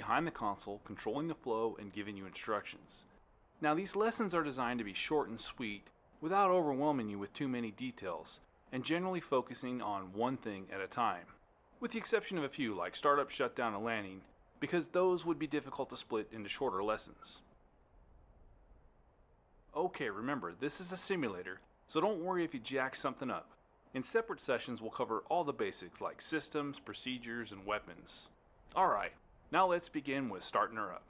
behind the console, controlling the flow and giving you instructions. Now these lessons are designed to be short and sweet, without overwhelming you with too many details, and generally focusing on one thing at a time, with the exception of a few like startup, shutdown, and landing, because those would be difficult to split into shorter lessons. Okay, remember, this is a simulator, so don't worry if you jack something up. In separate sessions, we'll cover all the basics like systems, procedures, and weapons. Alright, now let's begin with starting her up.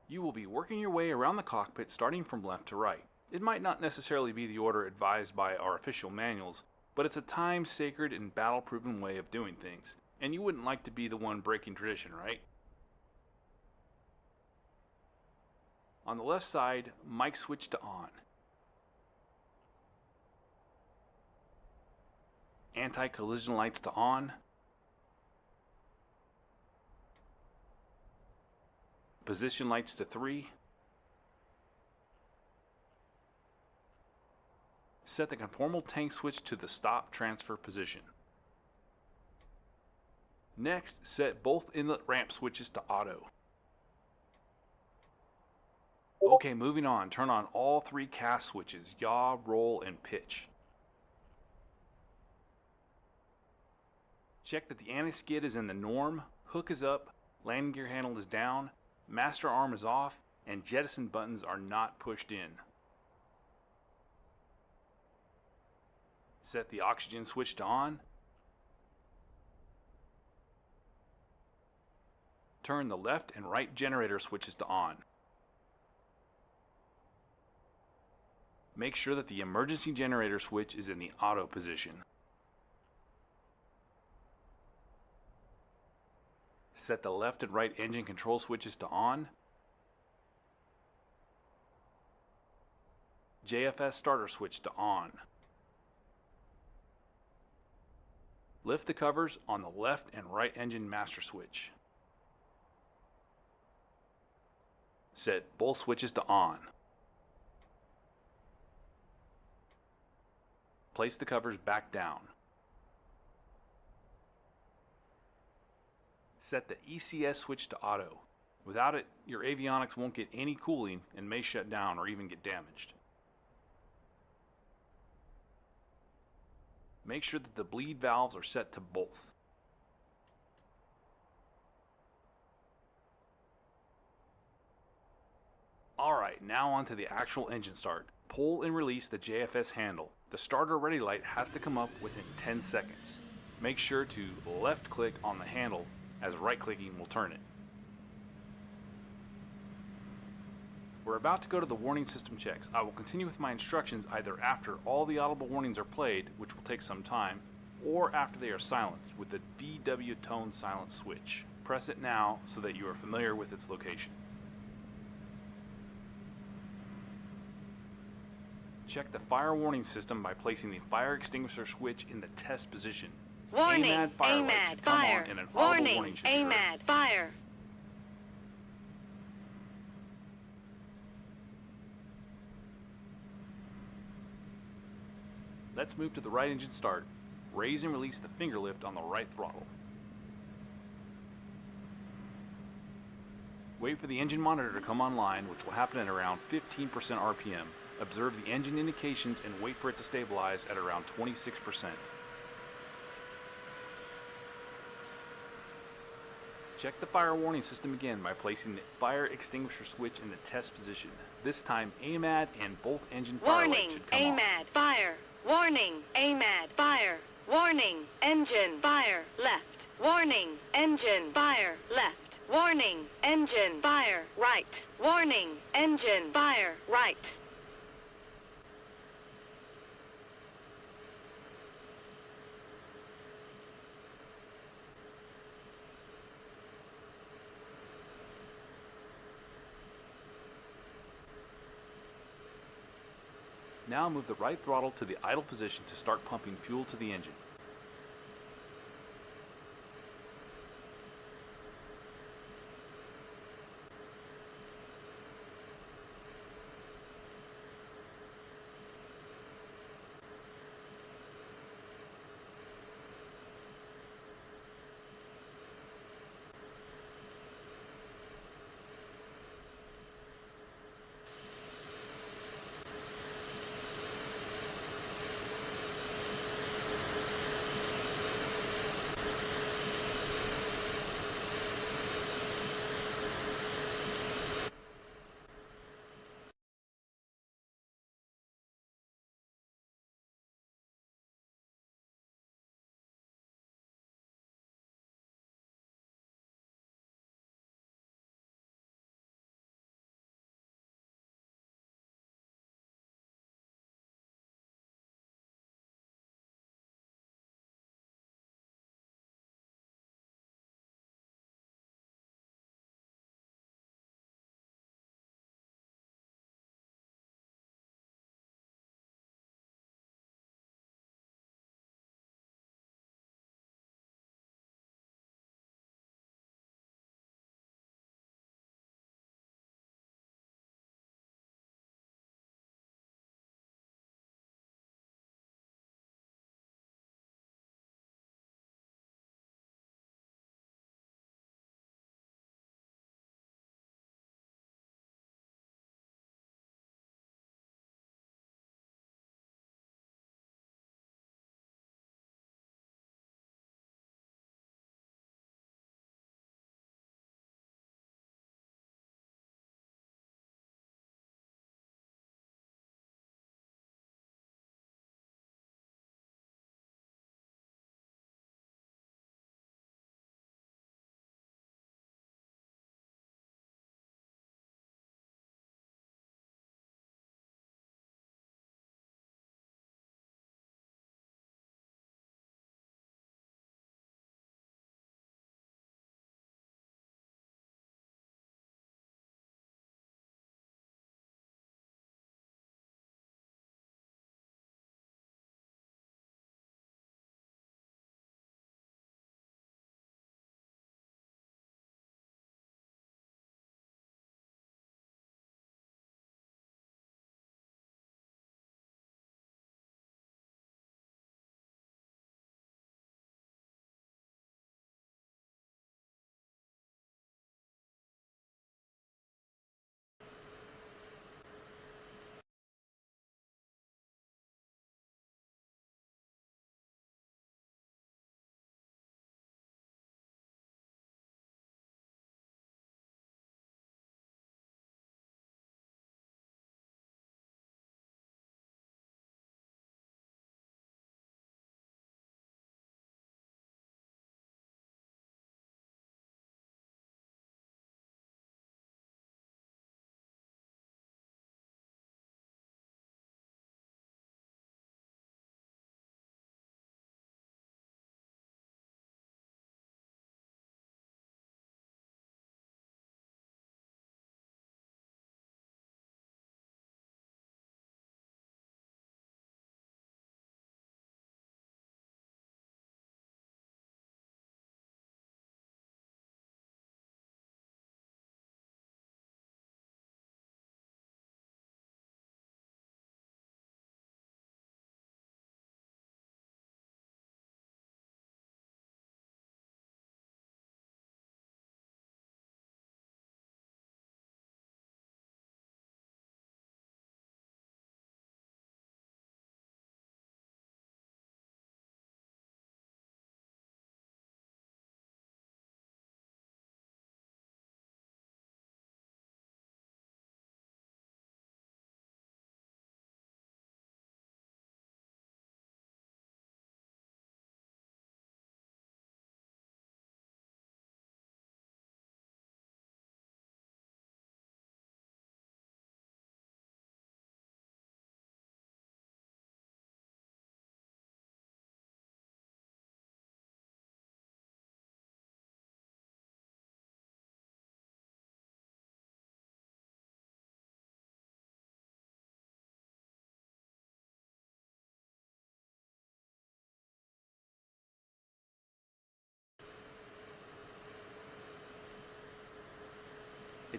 You will be working your way around the cockpit starting from left to right. It might not necessarily be the order advised by our official manuals, but it's a time-sacred and battle-proven way of doing things, and you wouldn't like to be the one breaking tradition, right? On the left side, mic switch to on. Anti-collision lights to on. Position lights to 3. Set the conformal tank switch to the stop transfer position. Next, set both inlet ramp switches to auto. Okay, moving on, turn on all 3 cast switches, yaw, roll, and pitch. Check that the anti-skid is in the norm, hook is up, landing gear handle is down, master arm is off, and jettison buttons are not pushed in. Set the oxygen switch to on. Turn the left and right generator switches to on. Make sure that the emergency generator switch is in the auto position. Set the left and right engine control switches to on. JFS starter switch to on. Lift the covers on the left and right engine master switch. Set both switches to on. Place the covers back down. Set the ECS switch to auto. Without it, your avionics won't get any cooling and may shut down or even get damaged. Make sure that the bleed valves are set to both. Alright, now on to the actual engine start. Pull and release the JFS handle. The starter ready light has to come up within 10 seconds. Make sure to left click on the handle, as right clicking will turn it. We're about to go to the warning system checks. I will continue with my instructions either after all the audible warnings are played, which will take some time, or after they are silenced with the DW tone silence switch. Press it now so that you are familiar with its location. Check the fire warning system by placing the fire extinguisher switch in the test position. Warning, AMAD fire light should come fire. on and an audible warning Warning, should be heard. AMAD, fire. Let's move to the right engine start. Raise and release the finger lift on the right throttle. Wait for the engine monitor to come online, which will happen at around 15% RPM. Observe the engine indications and wait for it to stabilize at around 26%. Check the fire warning system again by placing the fire extinguisher switch in the test position. This time AMAD and both engine fire lights Warning, should come on. AMAD, fire. Warning, AMAD, fire. Warning, engine, fire, left. Warning, engine, fire, left. Warning, engine, fire, right. Warning, engine, fire, right. Now move the right throttle to the idle position to start pumping fuel to the engine.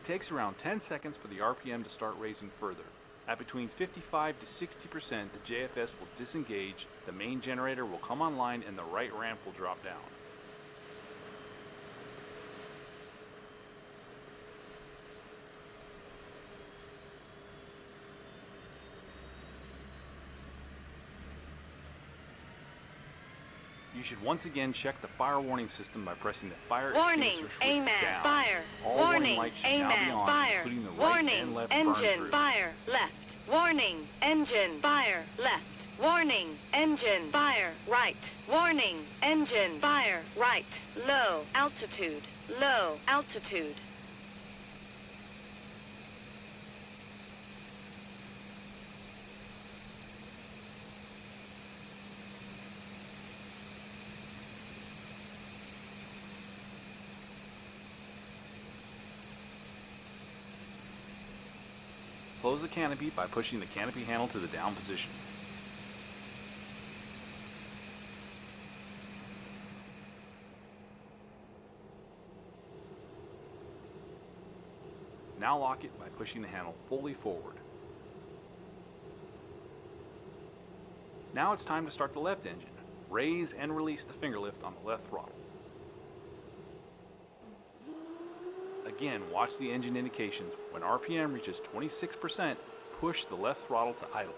It takes around 10 seconds for the RPM to start raising further. At between 55 to 60%, the JFS will disengage, the main generator will come online, and the right ramp will drop down. You should once again check the fire warning system by pressing the fire Warning, extinguisher switch AMAD, down. fire. All Warning, warning lights should now be AMAD, on, fire. including the right Warning, and left burn engine, through. fire, left. Warning, engine, fire, left. Warning, engine, fire, right. Warning, engine, fire, right. Low altitude, low altitude. Close the canopy by pushing the canopy handle to the down position. Now lock it by pushing the handle fully forward. Now it's time to start the left engine. Raise and release the finger lift on the left throttle. Again, watch the engine indications. When RPM reaches 26%, push the left throttle to idle.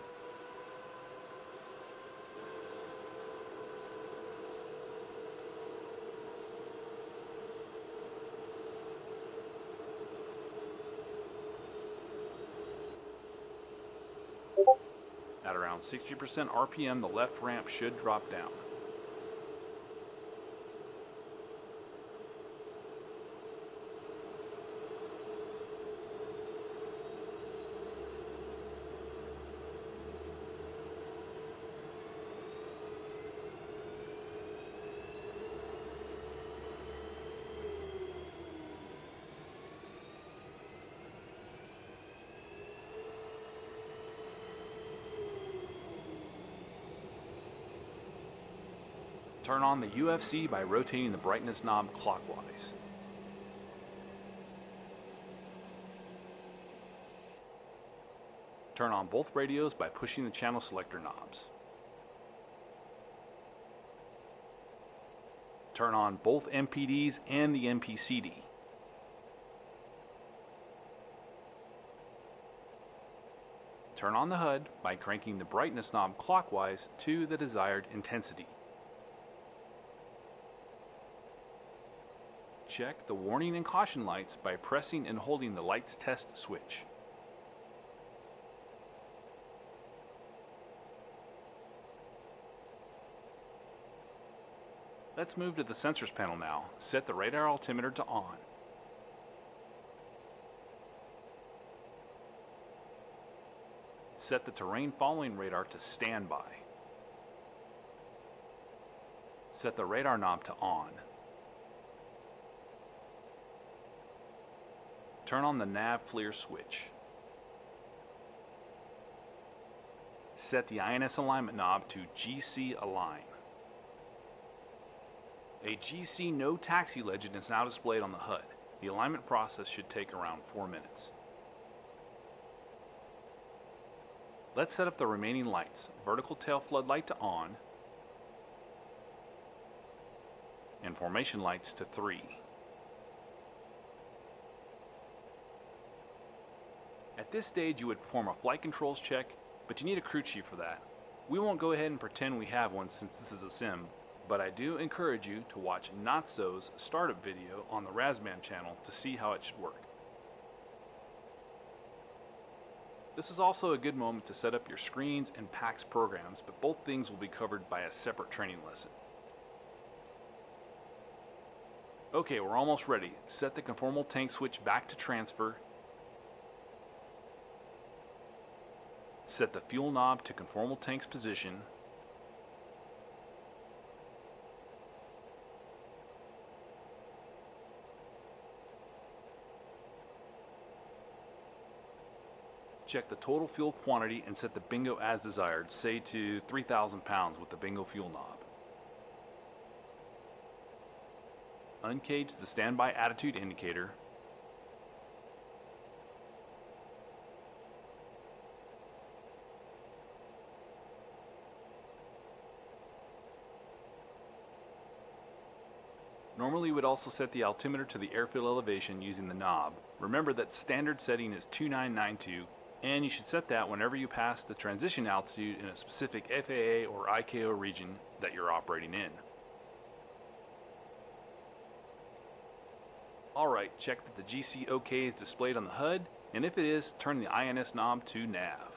At around 60% RPM, the left ramp should drop down. Turn on the UFC by rotating the brightness knob clockwise. Turn on both radios by pushing the channel selector knobs. Turn on both MPDs and the MPCD. Turn on the HUD by cranking the brightness knob clockwise to the desired intensity. Check the warning and caution lights by pressing and holding the lights test switch. Let's move to the sensors panel now. Set the radar altimeter to on. Set the terrain following radar to standby. Set the radar knob to on. Turn on the nav FLIR switch. Set the INS alignment knob to GC Align. A GC No Taxi legend is now displayed on the HUD. The alignment process should take around 4 minutes. Let's set up the remaining lights. Vertical tail floodlight to on, and formation lights to 3. At this stage, you would perform a flight controls check, but you need a crew chief for that. We won't go ahead and pretend we have one since this is a sim, but I do encourage you to watch Not-So's startup video on the Razbam channel to see how it should work. This is also a good moment to set up your screens and PAX programs, but both things will be covered by a separate training lesson. Okay, we're almost ready. Set the conformal tank switch back to transfer. Set the fuel knob to conformal tank's position. Check the total fuel quantity and set the bingo as desired, say to 3,000 pounds with the bingo fuel knob. Uncage the standby attitude indicator. Normally you would also set the altimeter to the airfield elevation using the knob. Remember that standard setting is 2992, and you should set that whenever you pass the transition altitude in a specific FAA or ICAO region that you're operating in. Alright, check that the GC OK is displayed on the HUD, and if it is, turn the INS knob to nav.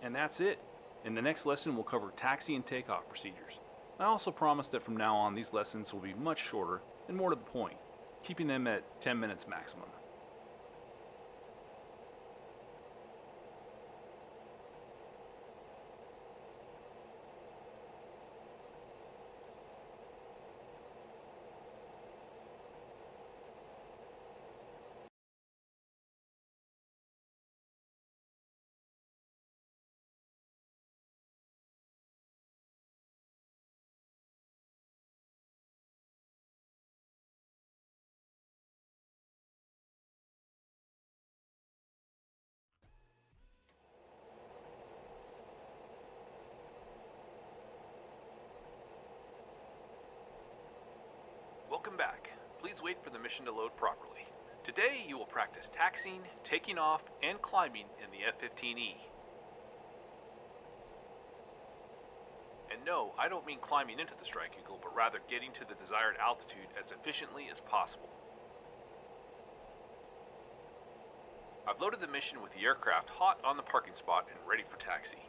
And that's it. In the next lesson, we'll cover taxi and takeoff procedures. I also promise that from now on, these lessons will be much shorter and more to the point, keeping them at 10 minutes maximum. Welcome back. Please wait for the mission to load properly. Today you will practice taxiing, taking off, and climbing in the F15e. no, I don't mean climbing into the Strike Eagle, but rather getting to the desired altitude as efficiently as possible. I've loaded the mission with the aircraft hot on the parking spot and ready for taxi.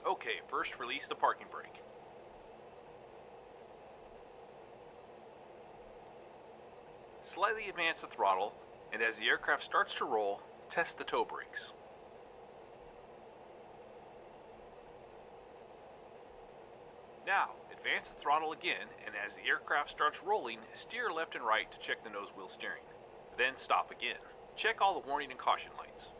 Okay, first release the parking brake. Slightly advance the throttle, and as the aircraft starts to roll, test the toe brakes. Now, advance the throttle again, and as the aircraft starts rolling, steer left and right to check the nose wheel steering. Then stop again. Check all the warning and caution lights.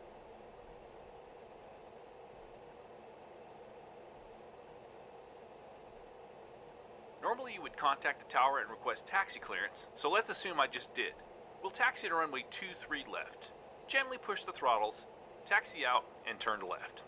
Normally you would contact the tower and request taxi clearance, so let's assume I just did. We'll taxi to runway 23 left. Gently push the throttles, taxi out, and turn to left.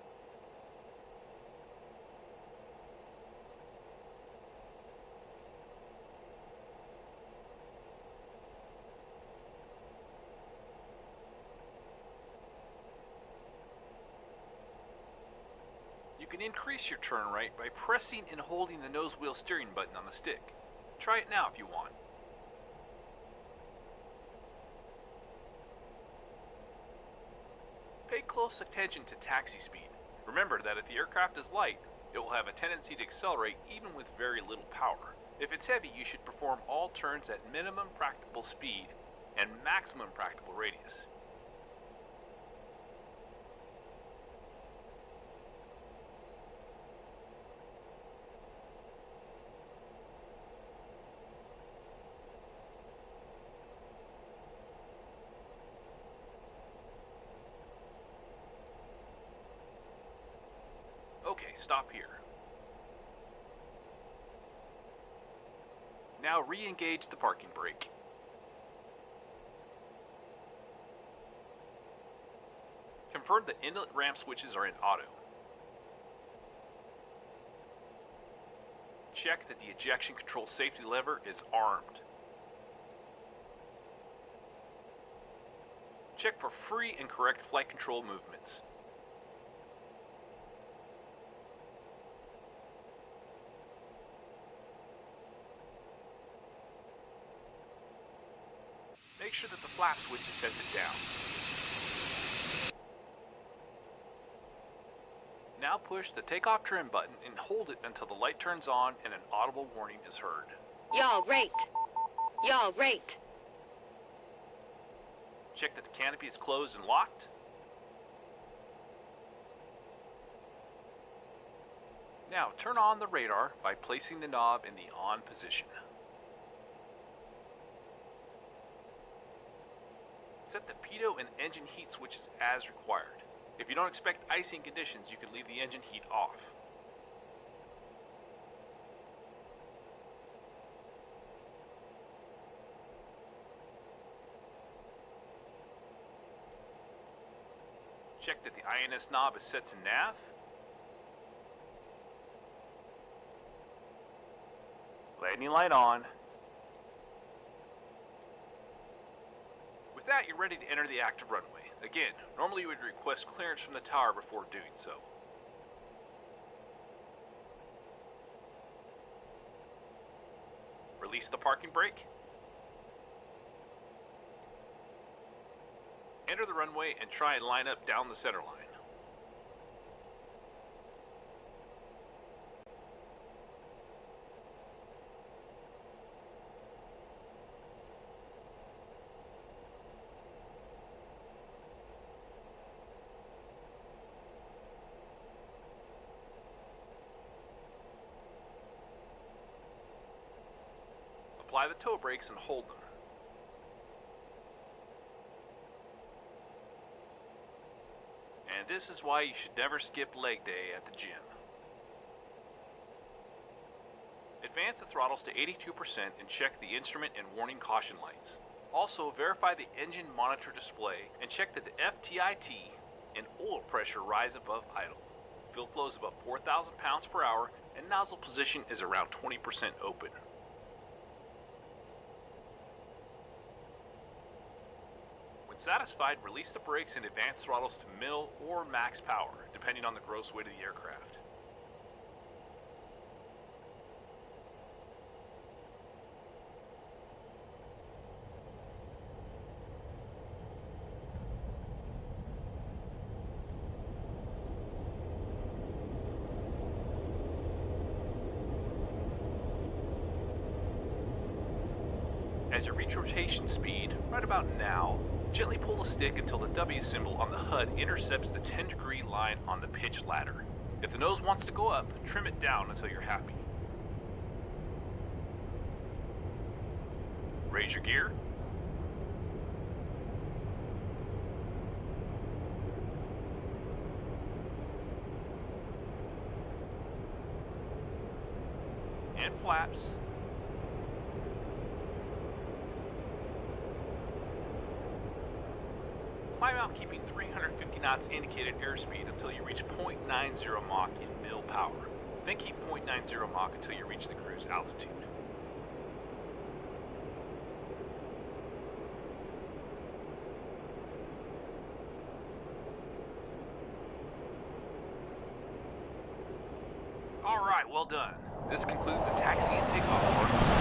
You can increase your turn rate by pressing and holding the nose wheel steering button on the stick. Try it now if you want. Pay close attention to taxi speed. Remember that if the aircraft is light, it will have a tendency to accelerate even with very little power. If it's heavy, you should perform all turns at minimum practicable speed and maximum practical radius. Okay, stop here. Now re-engage the parking brake. Confirm the inlet ramp switches are in auto. Check that the ejection control safety lever is armed. Check for free and correct flight control movements. Make sure that the flap switch is set to down. Now push the takeoff trim button and hold it until the light turns on and an audible warning is heard. Yaw rate. Yaw rate. Check that the canopy is closed and locked. Now turn on the radar by placing the knob in the on position. Set the pitot and engine heat switches as required. If you don't expect icing conditions, you can leave the engine heat off. Check that the INS knob is set to nav. Landing light on. With that, you're ready to enter the active runway. Again, normally you would request clearance from the tower before doing so. Release the parking brake. Enter the runway and try and line up down the center line. Apply the toe brakes and hold them. And this is why you should never skip leg day at the gym. Advance the throttles to 82% and check the instrument and warning caution lights. Also, verify the engine monitor display and check that the FTIT and oil pressure rise above idle. Fuel flow is above 4,000 pounds per hour and nozzle position is around 20% open. When satisfied, release the brakes and advance throttles to mill or max power, depending on the gross weight of the aircraft. As you reach rotation speed, right about now, gently pull the stick until the W symbol on the HUD intercepts the 10-degree line on the pitch ladder. If the nose wants to go up, trim it down until you're happy. Raise your gear. And flaps. Climb out keeping 350 knots indicated airspeed until you reach 0.90 Mach in mill power. Then keep 0.90 Mach until you reach the cruise altitude. Alright, well done. This concludes the taxi and takeoff part.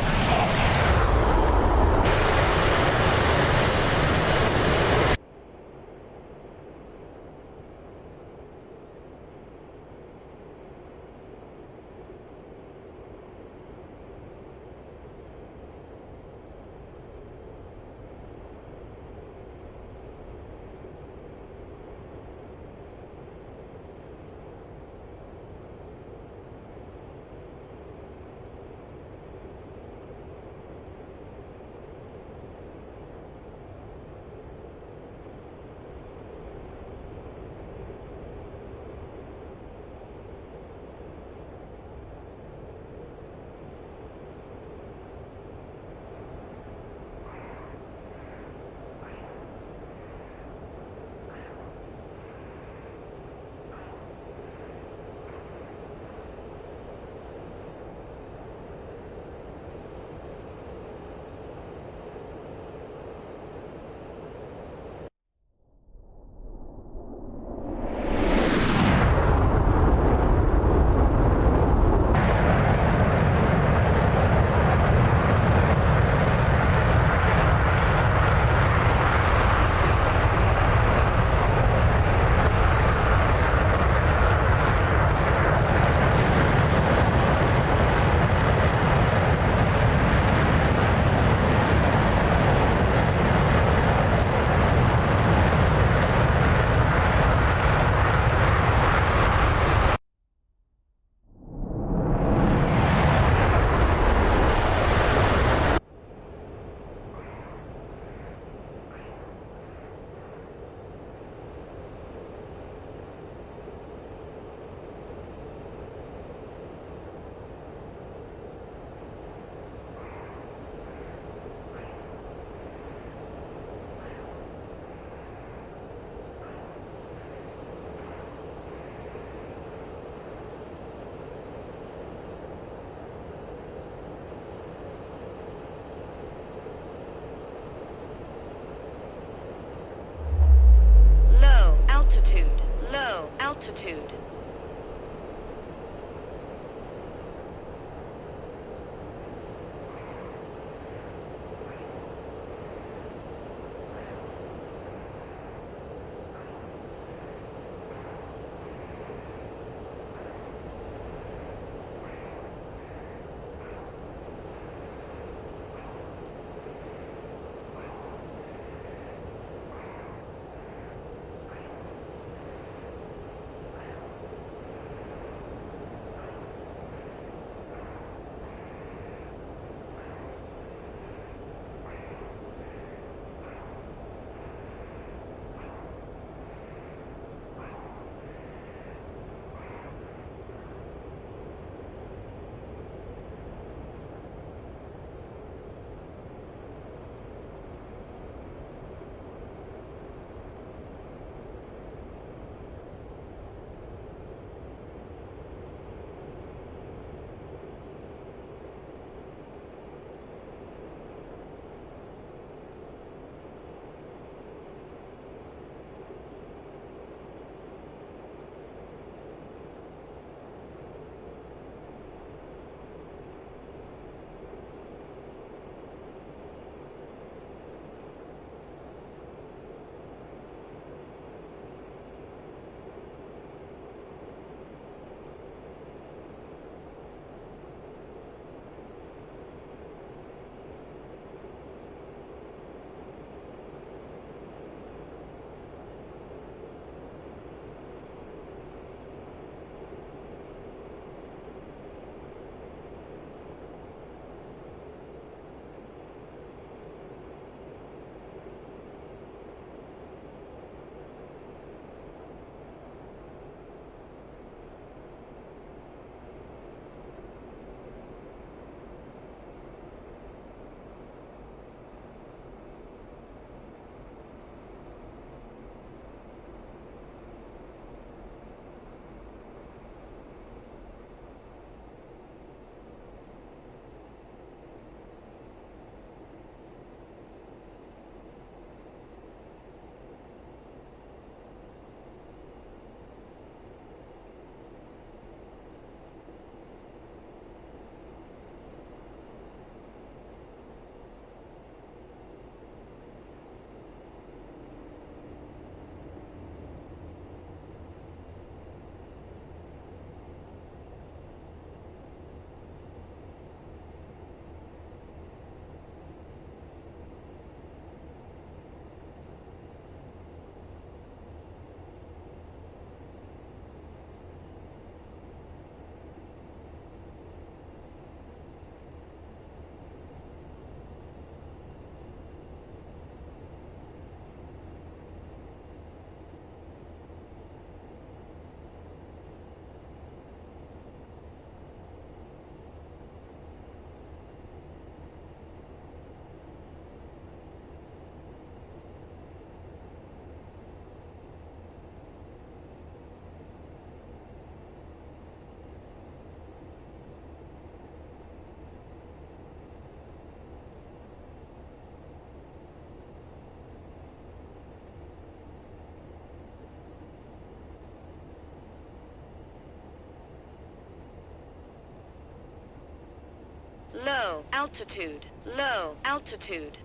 low altitude, low altitude.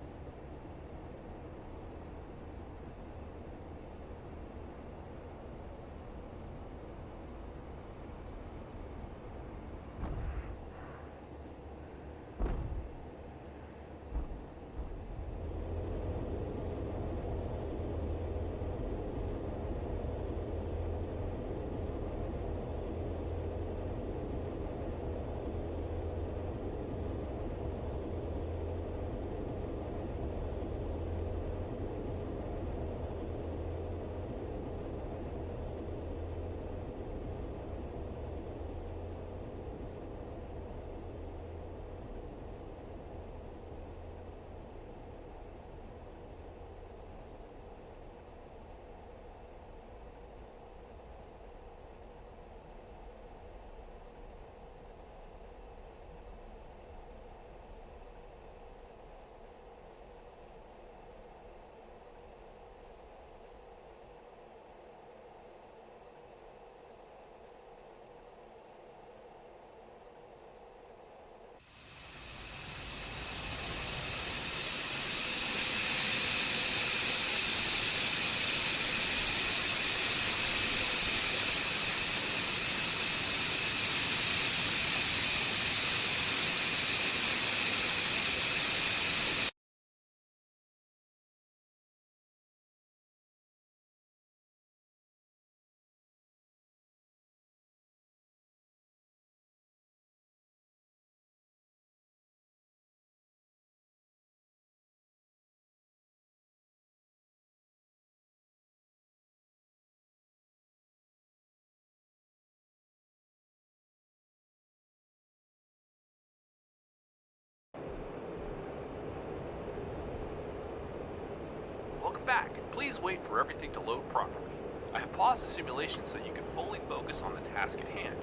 Welcome back. Please wait for everything to load properly. I have paused the simulation so you can fully focus on the task at hand.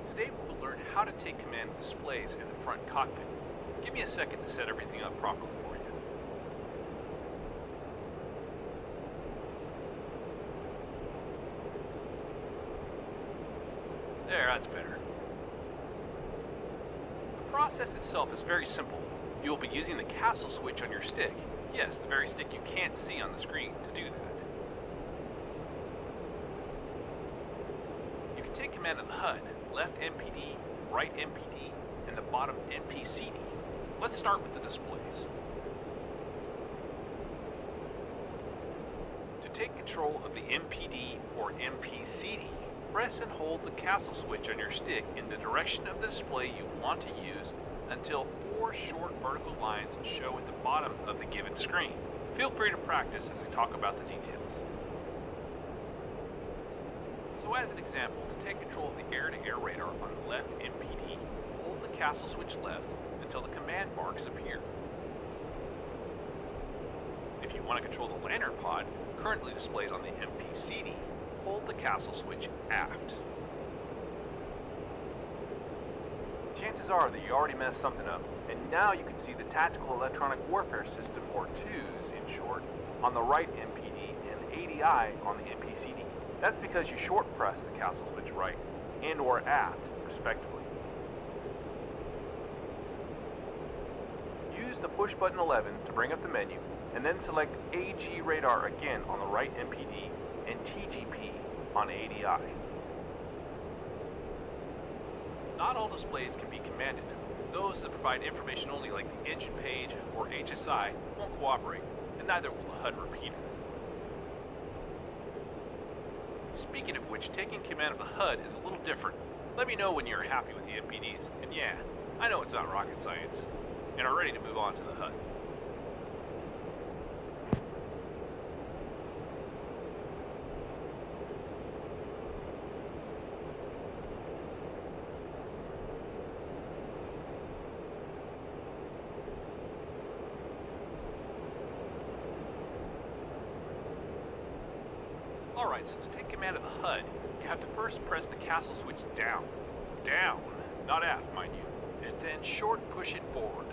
Today we will learn how to take command of displays in the front cockpit. Give me a second to set everything up properly for you. There, that's better. The process itself is very simple. You will be using the castle switch on your stick. Yes, the very stick you can't see on the screen to do that. You can take command of the HUD, left MPD, right MPD, and the bottom NPCD. Let's start with the displays. To take control of the MPD or MPCD, press and hold the castle switch on your stick in the direction of the display you want to use until 4 short vertical lines show at the bottom of the given screen. Feel free to practice as I talk about the details. So as an example, to take control of the air-to-air radar on the left MPD, hold the castle switch left until the command marks appear. If you want to control the lantern pod, currently displayed on the MPCD, hold the castle switch aft. Chances are that you already messed something up, and now you can see the Tactical Electronic Warfare System, or TEWS in short, on the right MPD and ADI on the MPCD. That's because you short press the castle switch right and or aft, respectively. Use the push button 11 to bring up the menu, and then select AG radar again on the right MPD and TGP on ADI. Not all displays can be commanded. Those that provide information only, like the engine page or HSI, won't cooperate, and neither will the HUD repeater. Speaking of which, taking command of the HUD is a little different. Let me know when you're happy with the MPDs, and yeah, I know it's not rocket science, and are ready to move on to the HUD. Alright, so to take command of the HUD, you have to first press the castle switch down. Down, not aft, mind you. And then short push it forward.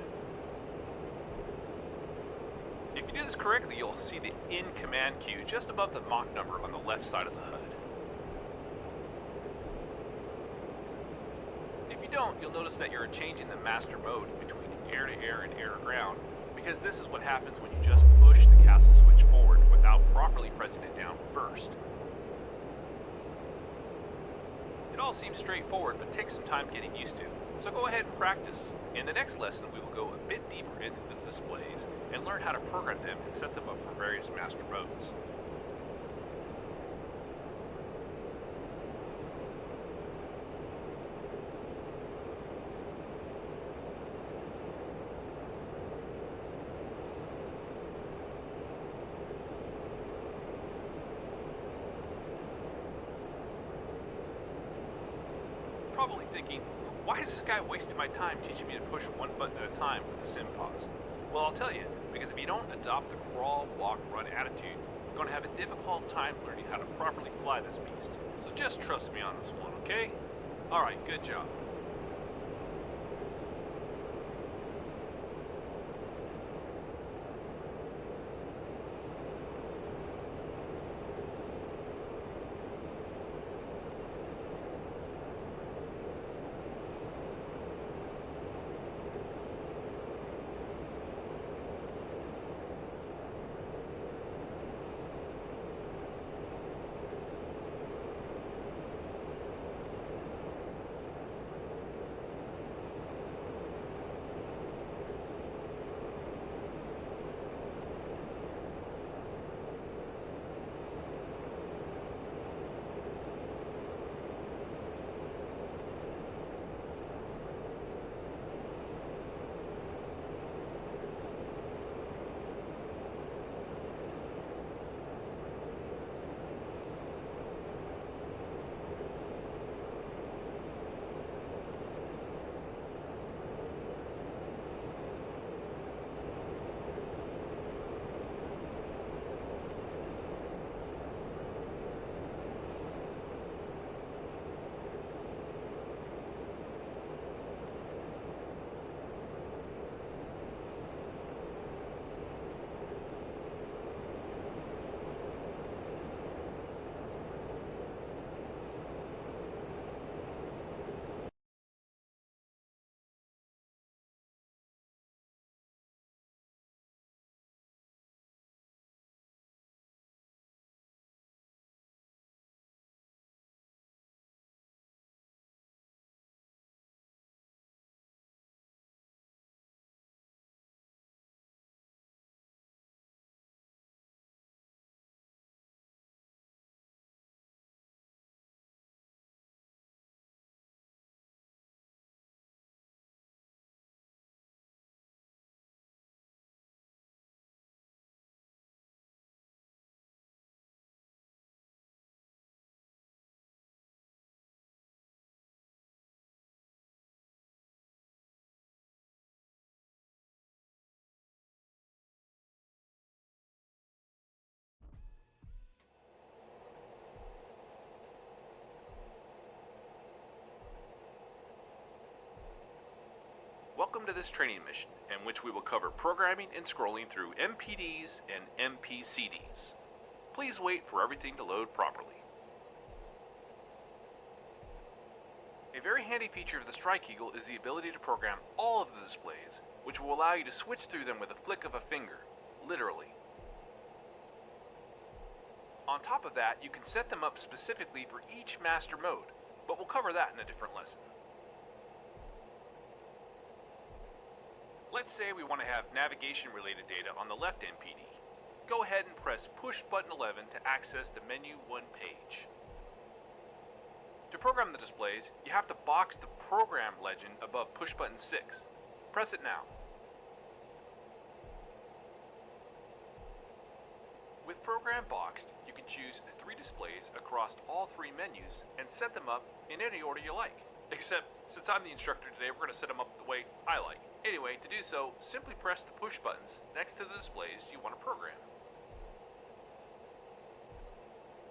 If you do this correctly, you'll see the in command queue just above the Mach number on the left side of the HUD. don't, you'll notice that you're changing the master mode between air-to-air and air-to-ground, because this is what happens when you just push the castle switch forward without properly pressing it down first. It all seems straightforward, but takes some time getting used to, so go ahead and practice. In the next lesson, we will go a bit deeper into the displays and learn how to program them and set them up for various master modes. Probably thinking, why is this guy wasting my time teaching me to push one button at a time with the sim pause? Well, I'll tell you, because if you don't adopt the crawl, walk, run attitude, you're going to have a difficult time learning how to properly fly this beast. So just trust me on this one, okay? Alright, good job. Welcome to this training mission, in which we will cover programming and scrolling through MPDs and MPCDs. Please wait for everything to load properly. A very handy feature of the Strike Eagle is the ability to program all of the displays, which will allow you to switch through them with a flick of a finger, literally. On top of that, you can set them up specifically for each master mode, but we'll cover that in a different lesson. Let's say we want to have navigation-related data on the left MPD. Go ahead and press push button 11 to access the menu 1 page. To program the displays, you have to box the program legend above push button 6. Press it now. With program boxed, you can choose 3 displays across all 3 menus and set them up in any order you like. Except, since I'm the instructor today, we're going to set them up the way I like. Anyway, to do so, simply press the push buttons next to the displays you want to program.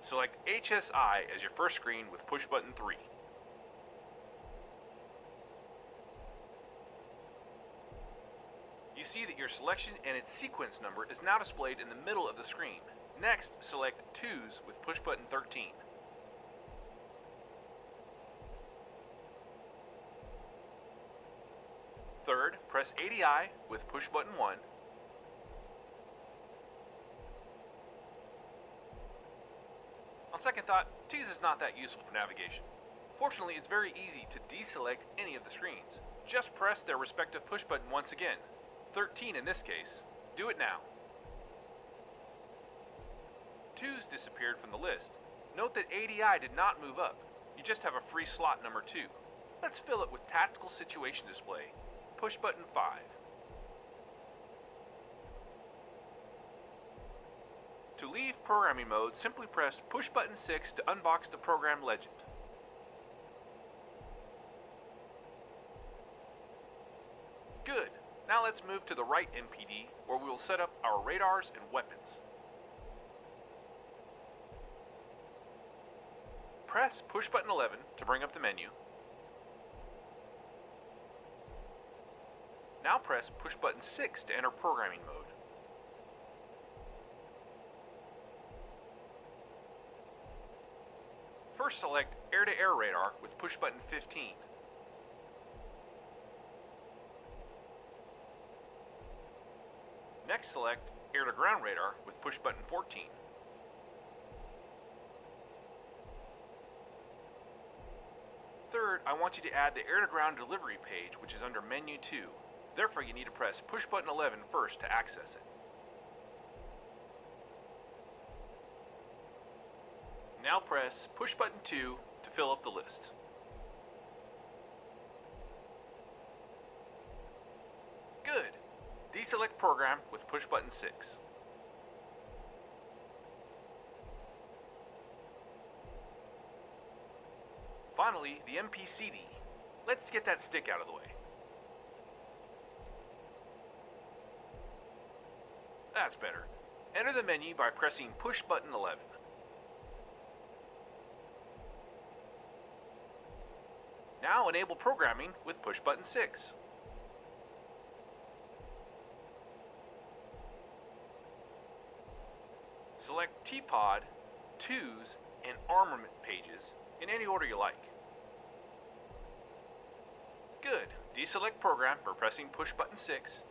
Select HSI as your first screen with push button 3. You see that your selection and its sequence number is now displayed in the middle of the screen. Next, select 2s with push button 13. Third, press ADI with push button 1. On second thought, T's is not that useful for navigation. Fortunately, it's very easy to deselect any of the screens. Just press their respective push button once again. 13 in this case. Do it now. 2's disappeared from the list. Note that ADI did not move up. You just have a free slot number 2. Let's fill it with Tactical Situation Display. Push button 5. To leave programming mode, simply press push button 6 to unbox the program legend. Good. Now let's move to the right MPD, where we will set up our radars and weapons. Press push button 11 to bring up the menu. Now press push button 6 to enter programming mode. First select air-to-air radar with push button 15. Next select air-to-ground radar with push button 14. Third, I want you to add the air-to-ground delivery page, which is under menu 2. Therefore, you need to press push button 11 first to access it. Now press push button 2 to fill up the list. Good. Deselect program with push button 6. Finally, the MPCD. Let's get that stick out of the way. That's better. Enter the menu by pressing push button 11. Now enable programming with push button 6. Select T-Pod, 2's, and armament pages in any order you like. Good. Deselect program by pressing push button 6.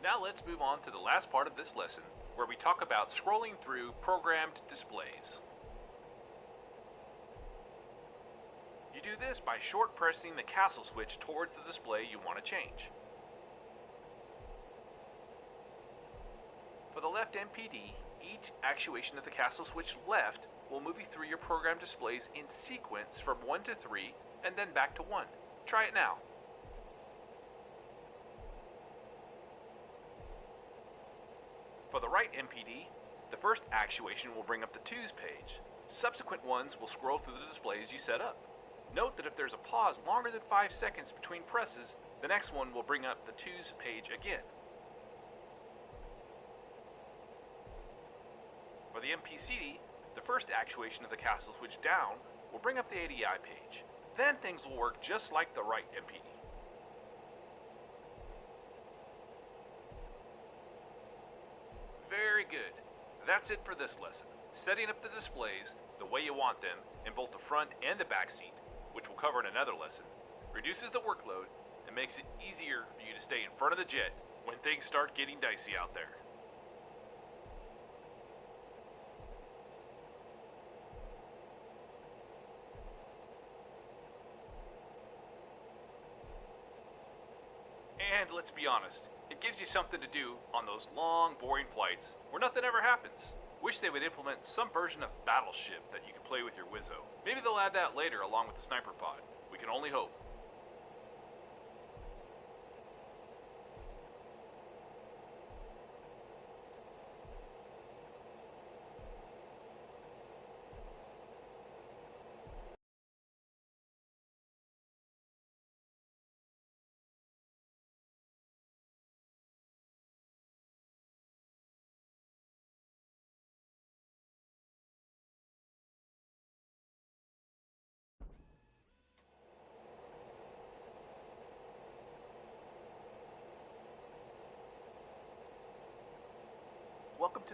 Now let's move on to the last part of this lesson, where we talk about scrolling through programmed displays. You do this by short pressing the castle switch towards the display you want to change. For the left MPD, each actuation of the castle switch left will move you through your program displays in sequence from 1 to 3 and then back to 1. Try it now. For the right MPD, the first actuation will bring up the 2's page. Subsequent ones will scroll through the displays you set up. Note that if there's a pause longer than 5 seconds between presses, the next one will bring up the 2's page again. For the MPCD, the first actuation of the castle switch down will bring up the ADI page. Then things will work just like the right MPD. Very good. That's it for this lesson. Setting up the displays the way you want them in both the front and the back seat, which we'll cover in another lesson, reduces the workload and makes it easier for you to stay in front of the jet when things start getting dicey out there. And let's be honest, it gives you something to do on those long, boring flights where nothing ever happens. Wish they would implement some version of Battleship that you could play with your Wizzo. Maybe they'll add that later along with the sniper pod. We can only hope.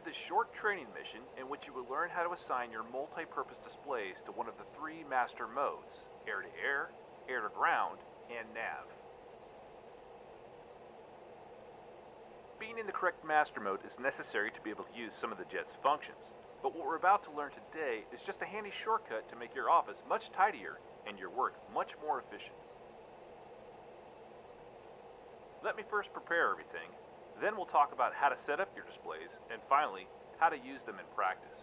this short training mission in which you will learn how to assign your multi-purpose displays to one of the three master modes: air-to-air, air-to-ground, and nav. Being in the correct master mode is necessary to be able to use some of the jet's functions, but what we're about to learn today is just a handy shortcut to make your office much tidier and your work much more efficient. Let me first prepare everything, then we'll talk about how to set up your displays, and finally, how to use them in practice.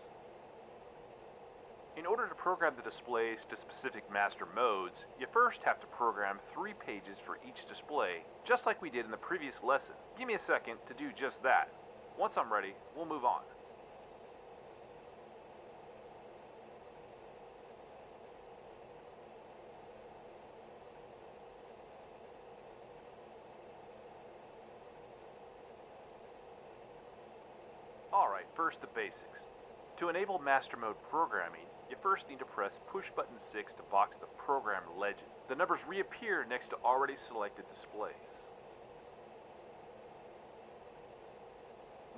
In order to program the displays to specific master modes, you first have to program 3 pages for each display, just like we did in the previous lesson. Give me a second to do just that. Once I'm ready, we'll move on. Alright, first the basics. To enable master mode programming, you first need to press push button 6 to box the program legend. The numbers reappear next to already selected displays.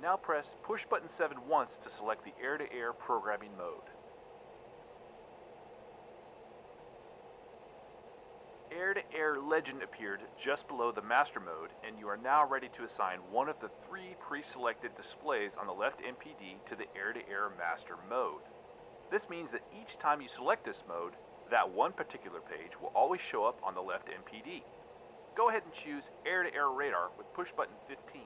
Now press push button 7 once to select the air-to-air programming mode. Air-to-air legend appeared just below the master mode, and you are now ready to assign one of the 3 pre-selected displays on the left MPD to the air-to-air master mode. This means that each time you select this mode, that one particular page will always show up on the left MPD. Go ahead and choose air-to-air radar with push button 15.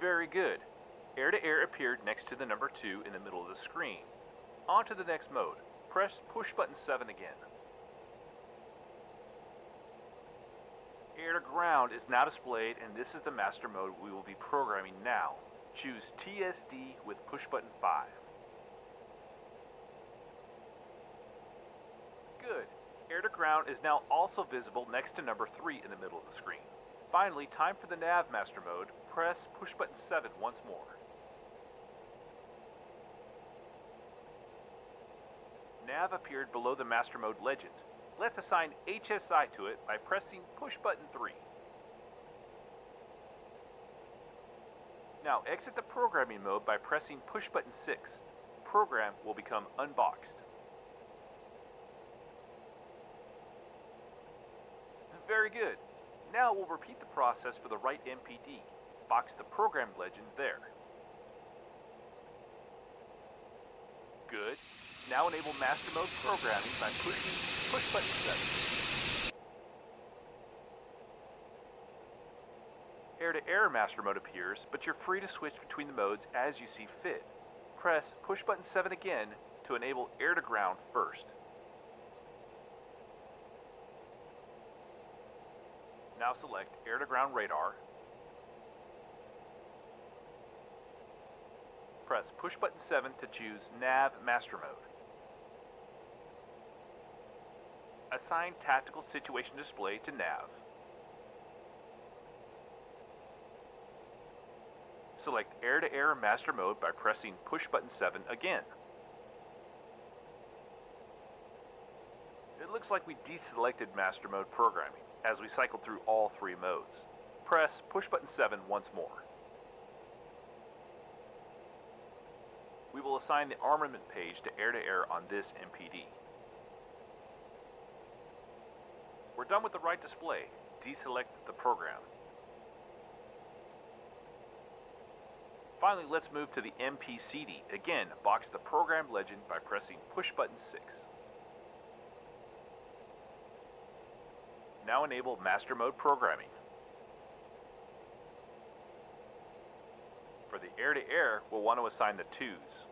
Very good. Air-to-air appeared next to the number 2 in the middle of the screen. On to the next mode. Press push button 7 again. Air-to-ground is now displayed, and this is the master mode we will be programming now. Choose TSD with push button 5. Good. Air-to-ground is now also visible next to number 3 in the middle of the screen. Finally, time for the nav master mode. Press push button 7 once more. Nav appeared below the master mode legend. Let's assign HSI to it by pressing push button 3. Now exit the programming mode by pressing push button 6. Program will become unboxed. Very good. Now we'll repeat the process for the right MPD. Box the program legend there. Good. Now enable master mode programming by pushing push button 7. Air-to-air master mode appears, but you're free to switch between the modes as you see fit. Press push button 7 again to enable air-to-ground first. Now select air-to-ground radar. Press push button 7 to choose nav master mode. Assign tactical situation display to nav. Select air-to-air master mode by pressing push button 7 again. It looks like we deselected master mode programming as we cycled through all 3 modes. Press push button 7 once more. We will assign the armament page to air-to-air on this MPD. We're done with the right display. Deselect the program. Finally, let's move to the MPCD. Again, box the program legend by pressing push button 6. Now enable master mode programming. For the air-to-air, we'll want to assign the 2s.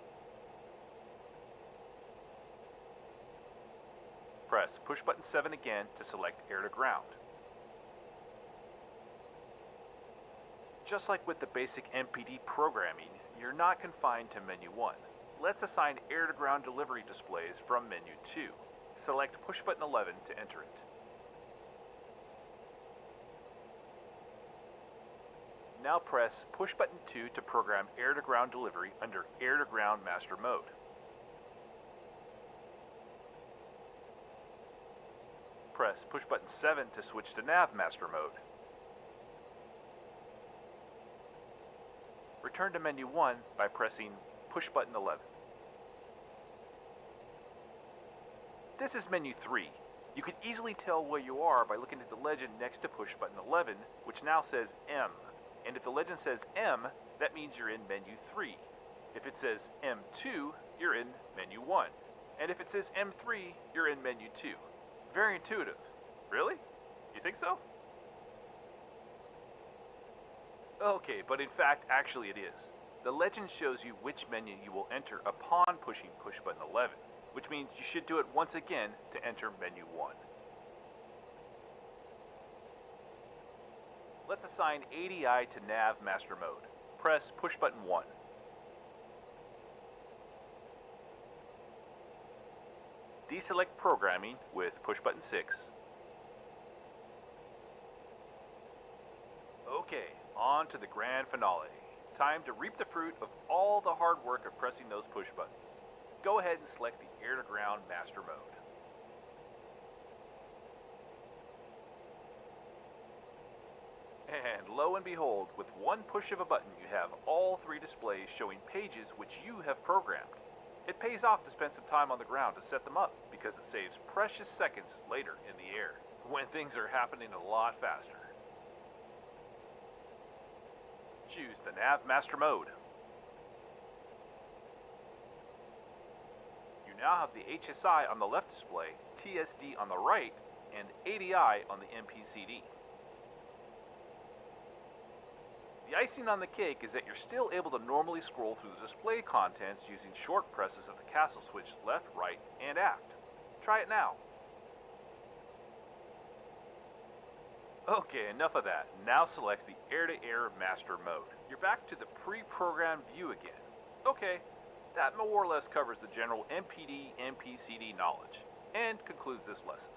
Press push button 7 again to select air-to-ground. Just like with the basic MPD programming, you're not confined to menu 1. Let's assign air-to-ground delivery displays from menu 2. Select push button 11 to enter it. Now press push button 2 to program air-to-ground delivery under air-to-ground master mode. Press push button 7 to switch to nav master mode. return to menu 1 by pressing push button 11. This is menu 3. You can easily tell where you are by looking at the legend next to push button 11, which now says M. And if the legend says M, that means you're in menu 3. If it says M2, you're in menu 1. And if it says M3, you're in menu 2. Very intuitive. Really? You think so? Okay, but in fact, actually it is. The legend shows you which menu you will enter upon pushing push button 11, which means you should do it once again to enter menu 1. Let's assign ADI to nav master mode. Press push button 1. Deselect programming with push button 6. Okay, on to the grand finale. Time to reap the fruit of all the hard work of pressing those push buttons. Go ahead and select the air-to-ground master mode. And lo and behold, with one push of a button, you have all three displays showing pages which you have programmed. It pays off to spend some time on the ground to set them up, because it saves precious seconds later in the air, when things are happening a lot faster. Choose the Nav Master mode. You now have the HSI on the left display, TSD on the right, and ADI on the MPCD. The icing on the cake is that you're still able to normally scroll through the display contents using short presses of the castle switch left, right, and aft. Try it now. Okay, enough of that. Now select the air-to-air master mode. You're back to the pre-programmed view again. Okay, that more or less covers the general MPD, MPCD knowledge, and concludes this lesson.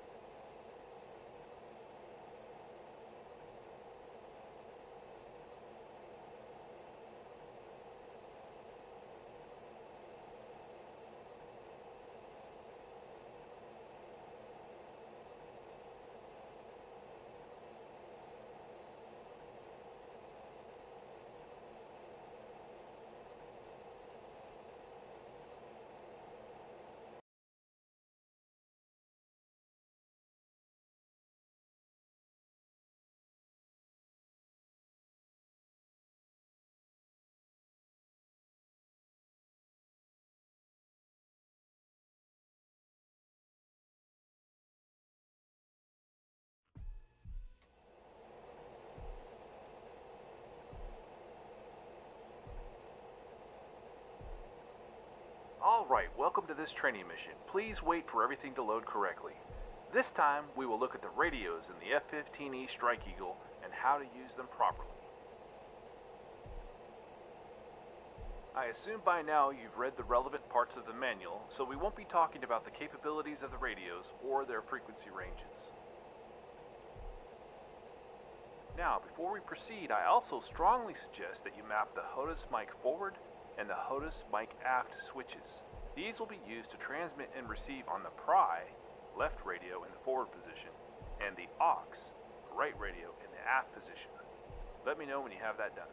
Alright, welcome to this training mission. Please wait for everything to load correctly. This time, we will look at the radios in the F15e Strike Eagle and how to use them properly. I assume by now you've read the relevant parts of the manual, so we won't be talking about the capabilities of the radios or their frequency ranges. Now, before we proceed, I also strongly suggest that you map the HOTUS mic forward and the HOTUS mic aft switches. These will be used to transmit and receive on the pry, left radio in the forward position, and the aux, the right radio in the aft position. Let me know when you have that done.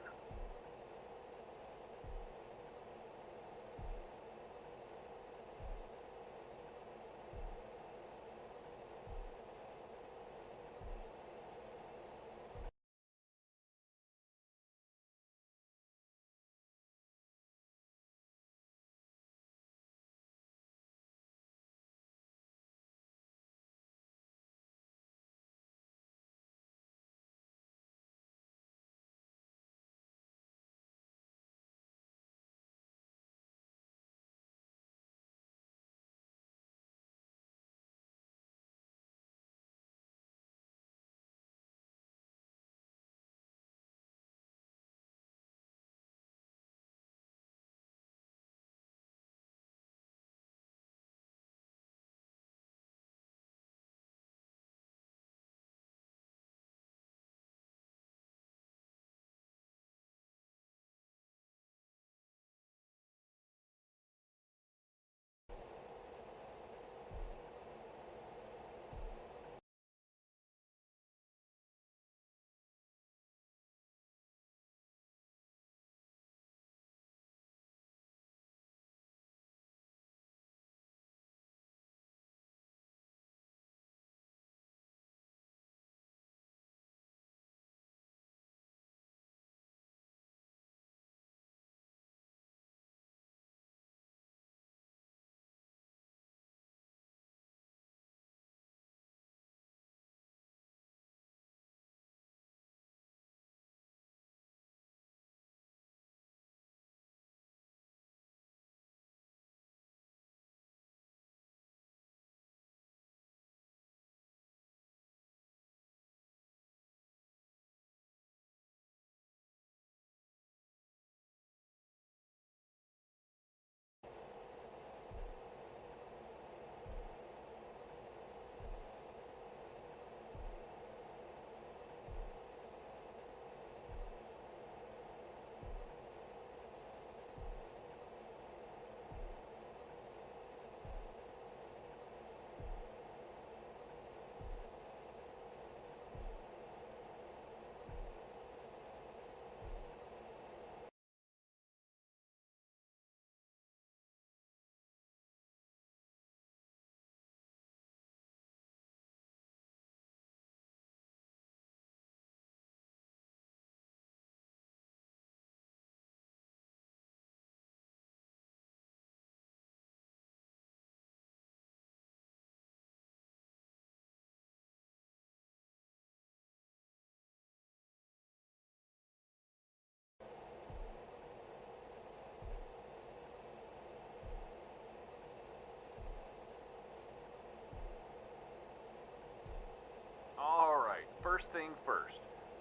First thing first,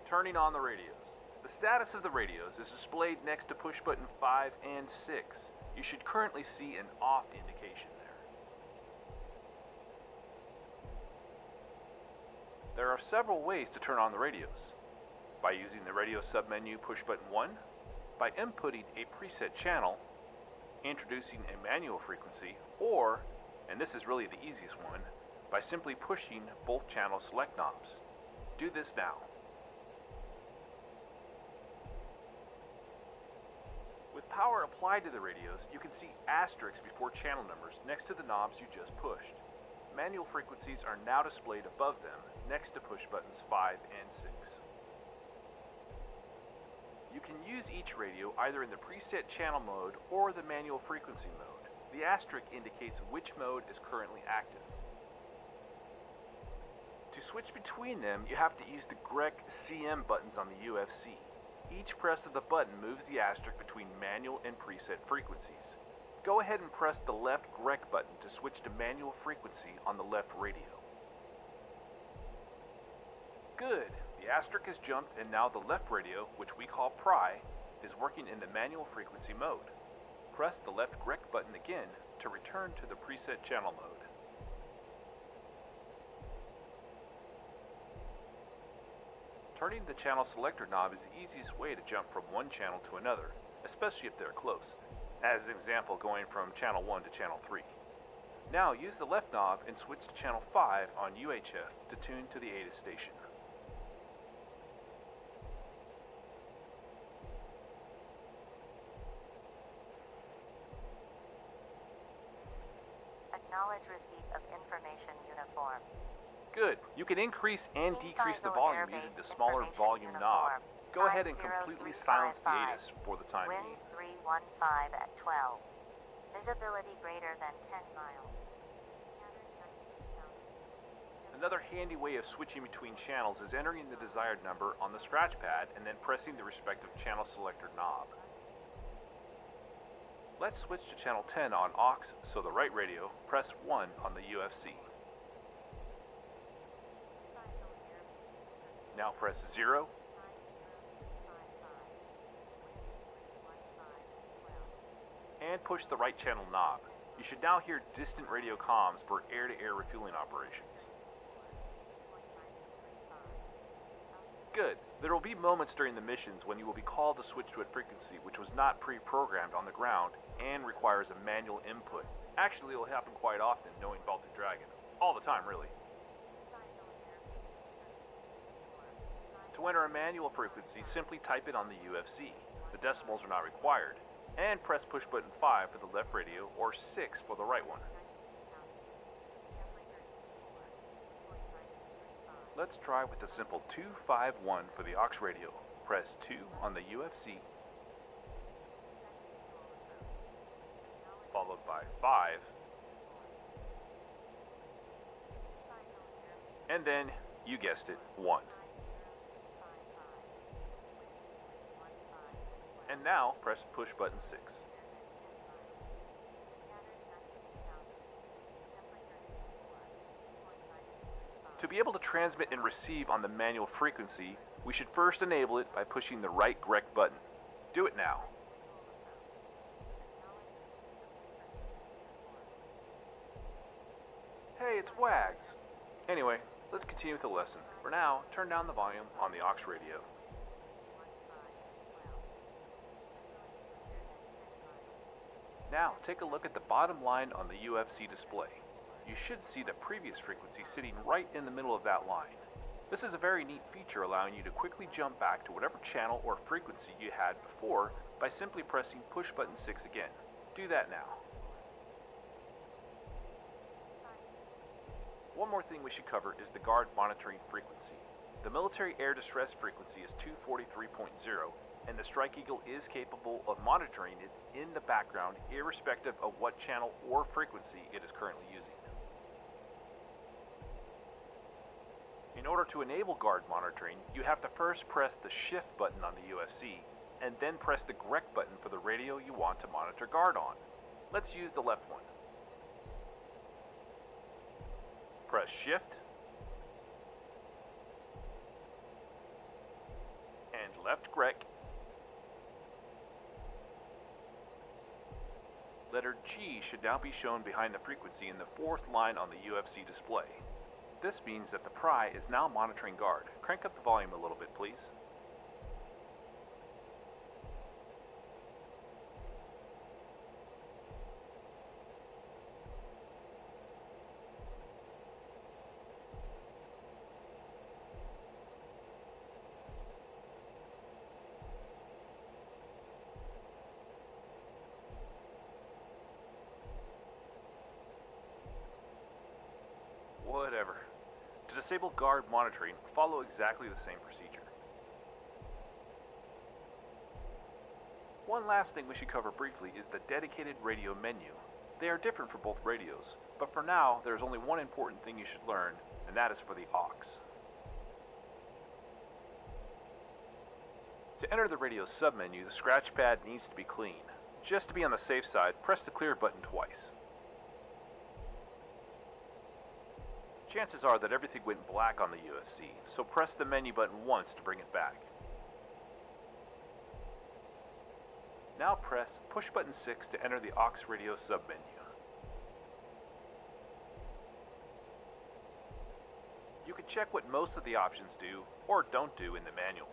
turning on the radios. The status of the radios is displayed next to push button 5 and 6. You should currently see an off indication there. There are several ways to turn on the radios. By using the radio submenu push button 1, by inputting a preset channel, introducing a manual frequency, or, and this is really the easiest one, by simply pushing both channel select knobs. Do this now. With power applied to the radios, you can see asterisks before channel numbers next to the knobs you just pushed. Manual frequencies are now displayed above them, next to push buttons 5 and 6. You can use each radio either in the preset channel mode or the manual frequency mode. The asterisk indicates which mode is currently active. To switch between them, you have to use the GREC CM buttons on the UFC. Each press of the button moves the asterisk between manual and preset frequencies. Go ahead and press the left GREC button to switch to manual frequency on the left radio. Good! The asterisk has jumped and now the left radio, which we call pry, is working in the manual frequency mode. Press the left GREC button again to return to the preset channel mode. Turning the channel selector knob is the easiest way to jump from one channel to another, especially if they're close, as an example going from channel 1 to channel 3. Now use the left knob and switch to channel 5 on UHF to tune to the ATIS station. Acknowledge receipt of information uniform. Good. You can increase and decrease the volume using the smaller volume knob. Go ahead and completely silence the ATIS for the time being. Winds 315 at 12. Visibility greater than 10 miles. Another handy way of switching between channels is entering the desired number on the scratch pad and then pressing the respective channel selector knob. Let's switch to channel 10 on aux, so the right radio, press 1 on the UFC. Now press 0, and push the right channel knob. You should now hear distant radio comms for air-to-air refueling operations. Good. There will be moments during the missions when you will be called to switch to a frequency which was not pre-programmed on the ground and requires a manual input. Actually, it will happen quite often knowing Baltic Dragon. All the time, really. To enter a manual frequency, simply type it on the UFC. The decimals are not required. And press push button 5 for the left radio or 6 for the right one. Let's try with the simple 251 for the aux radio. Press 2 on the UFC, followed by 5, and then, you guessed it, 1. And now press push button 6. To be able to transmit and receive on the manual frequency, we should first enable it by pushing the right GREC button. Do it now. Hey, it's Wags. Anyway, let's continue with the lesson. For now, turn down the volume on the aux radio. Now, take a look at the bottom line on the UFC display. You should see the previous frequency sitting right in the middle of that line. This is a very neat feature allowing you to quickly jump back to whatever channel or frequency you had before by simply pressing push button 6 again. Do that now. One more thing we should cover is the guard monitoring frequency. The military air distress frequency is 243.0, and the Strike Eagle is capable of monitoring it in the background irrespective of what channel or frequency it is currently using. In order to enable guard monitoring, you have to first press the shift button on the UFC, and then press the GREC button for the radio you want to monitor guard on. Let's use the left one. Press shift, left grec. Letter G should now be shown behind the frequency in the fourth line on the UFC display. This means that the pry is now monitoring guard. Crank up the volume a little bit, please. Whatever. To disable guard monitoring, follow exactly the same procedure. One last thing we should cover briefly is the dedicated radio menu. They are different for both radios, but for now there's only one important thing you should learn, and that is for the aux. To enter the radio submenu, the scratch pad needs to be clean. Just to be on the safe side, press the clear button twice. Chances are that everything went black on the UFC, so press the menu button once to bring it back. Now press push button 6 to enter the aux radio submenu. You can check what most of the options do, or don't do in the manual.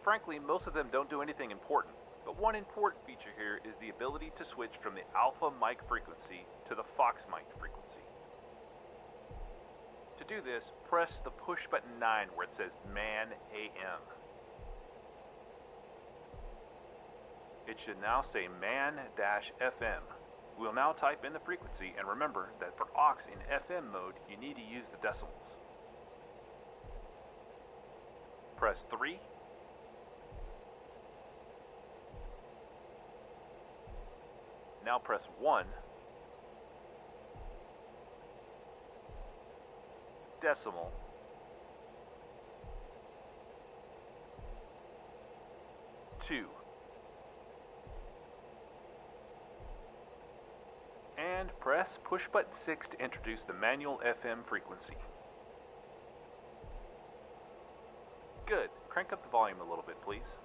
Frankly, most of them don't do anything important, but one important feature here is the ability to switch from the alpha mic frequency to the Fox mic frequency. To do this, press the push button 9 where it says Man AM. It should now say Man-FM. We will now type in the frequency, and remember that for aux in FM mode, you need to use the decimals. Press 3. Now press 1. Decimal. 2. And press push button 6 to introduce the manual FM frequency. Good. Crank up the volume a little bit, please.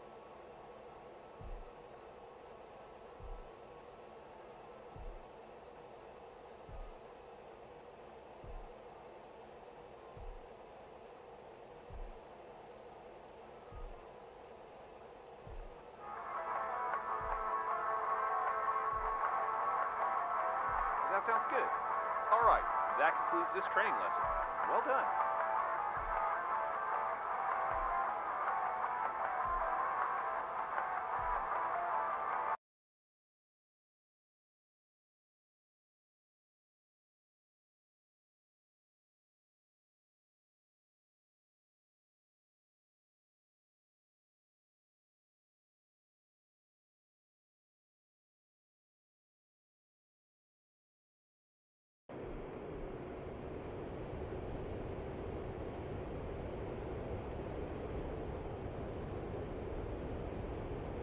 That sounds good. Alright, that concludes this training lesson. Well done.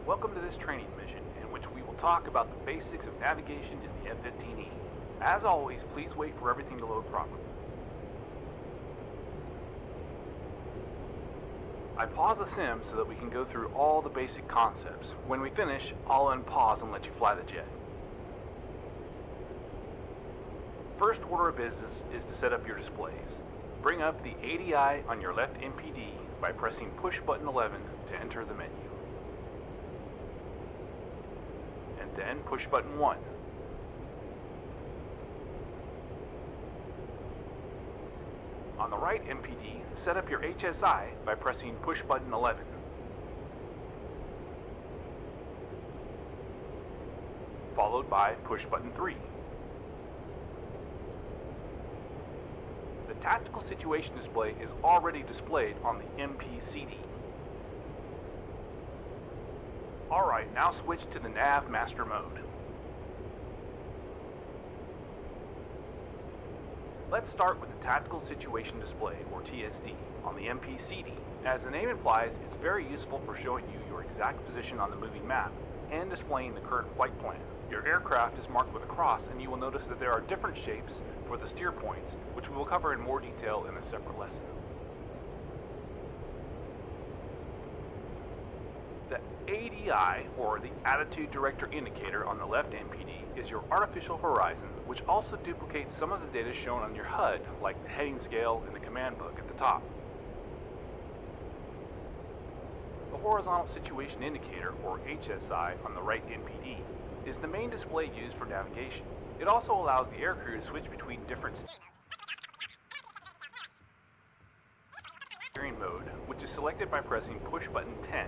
Welcome to this training mission, in which we will talk about the basics of navigation in the F15e. As always, please wait for everything to load properly. I pause the sim so that we can go through all the basic concepts. When we finish, I'll unpause and let you fly the jet. First order of business is to set up your displays. Bring up the ADI on your left MPD by pressing push button 11 to enter the menu. Then push button 1. On the right MPD, set up your HSI by pressing push button 11. Followed by push button 3. The tactical situation display is already displayed on the MPCD. Alright, now switch to the Nav Master mode. Let's start with the Tactical Situation Display, or TSD, on the MPCD. As the name implies, it's very useful for showing you your exact position on the moving map and displaying the current flight plan. Your aircraft is marked with a cross, and you will notice that there are different shapes for the steer points, which we will cover in more detail in a separate lesson. ADI, or the Attitude Director Indicator on the left MPD, is your artificial horizon, which also duplicates some of the data shown on your HUD, like the heading scale and the command book at the top. The Horizontal Situation Indicator, or HSI, on the right MPD, is the main display used for navigation. It also allows the aircrew to switch between different steering mode, which is selected by pressing push button 10.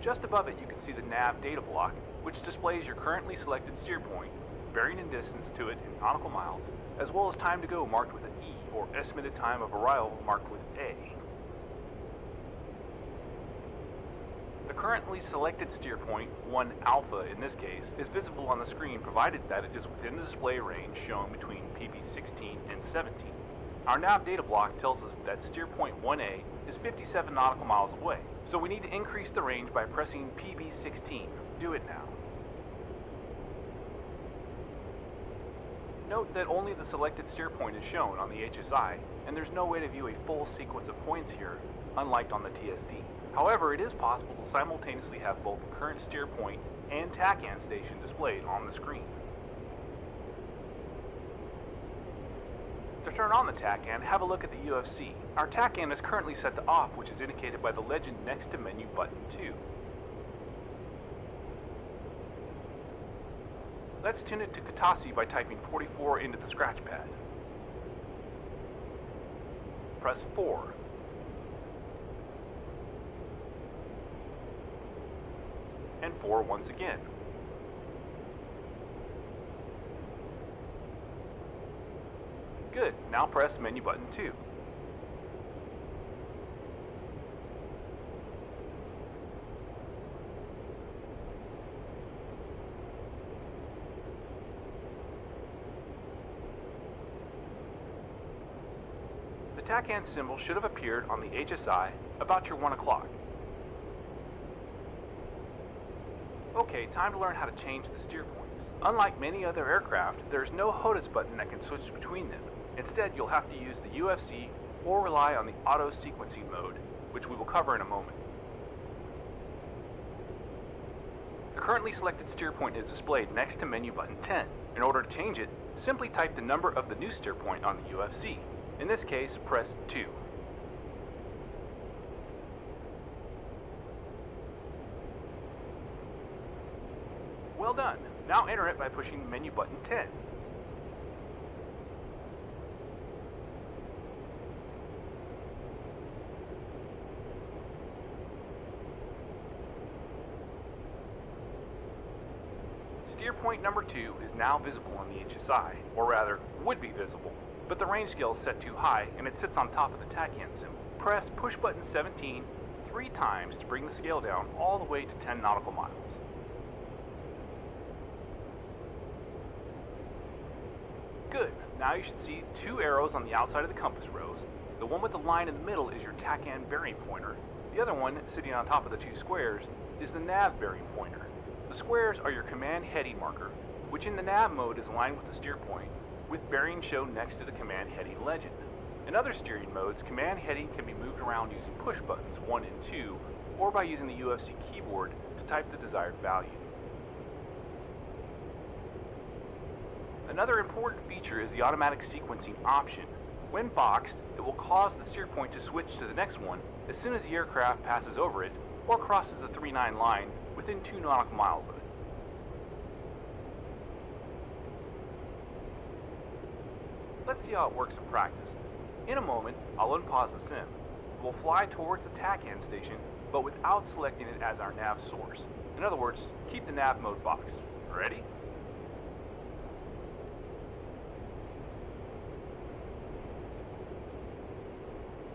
Just above it you can see the nav data block, which displays your currently selected steer point, bearing and distance to it in nautical miles, as well as time to go marked with an E, or estimated time of arrival marked with A. The currently selected steer point, 1 alpha in this case, is visible on the screen provided that it is within the display range shown between PB16 and 17. Our nav data block tells us that steer point 1A is 57 nautical miles away, so we need to increase the range by pressing PB16. Do it now. Note that only the selected steer point is shown on the HSI, and there's no way to view a full sequence of points here, unlike on the TSD. However, it is possible to simultaneously have both the current steer point and TACAN station displayed on the screen. To turn on the TACAN, have a look at the UFC. Our TACAN is currently set to off, which is indicated by the legend next to menu button 2. Let's tune it to Katasi by typing 44 into the scratch pad. Press 4. And 4 once again. Good, now press menu button 2. The TACAN symbol should have appeared on the HSI about your 1 o'clock. Okay, time to learn how to change the steer points. Unlike many other aircraft, there is no HOTAS button that can switch between them. Instead, you'll have to use the UFC or rely on the auto sequencing mode, which we will cover in a moment. The currently selected steer point is displayed next to menu button 10. In order to change it, simply type the number of the new steer point on the UFC. In this case, press 2. Well done. Now enter it by pushing menu button 10. Steer point number 2 is now visible on the HSI, or rather, would be visible, but the range scale is set too high and it sits on top of the TACAN symbol. Press push button 17 3 times to bring the scale down all the way to 10 nautical miles. Good. Now you should see 2 arrows on the outside of the compass rose. The one with the line in the middle is your TACAN bearing pointer. The other one, sitting on top of the 2 squares, is the nav bearing pointer. The squares are your command heading marker, which in the nav mode is aligned with the steer point, with bearing shown next to the command heading legend. In other steering modes, command heading can be moved around using push buttons 1 and 2, or by using the UFC keyboard to type the desired value. Another important feature is the automatic sequencing option. When boxed, it will cause the steer point to switch to the next one as soon as the aircraft passes over it or crosses the 39 line within 2 nautical miles of it. Let's see how it works in practice. In a moment, I'll unpause the sim. We'll fly towards the TACAN station, but without selecting it as our nav source. In other words, keep the nav mode boxed. Ready?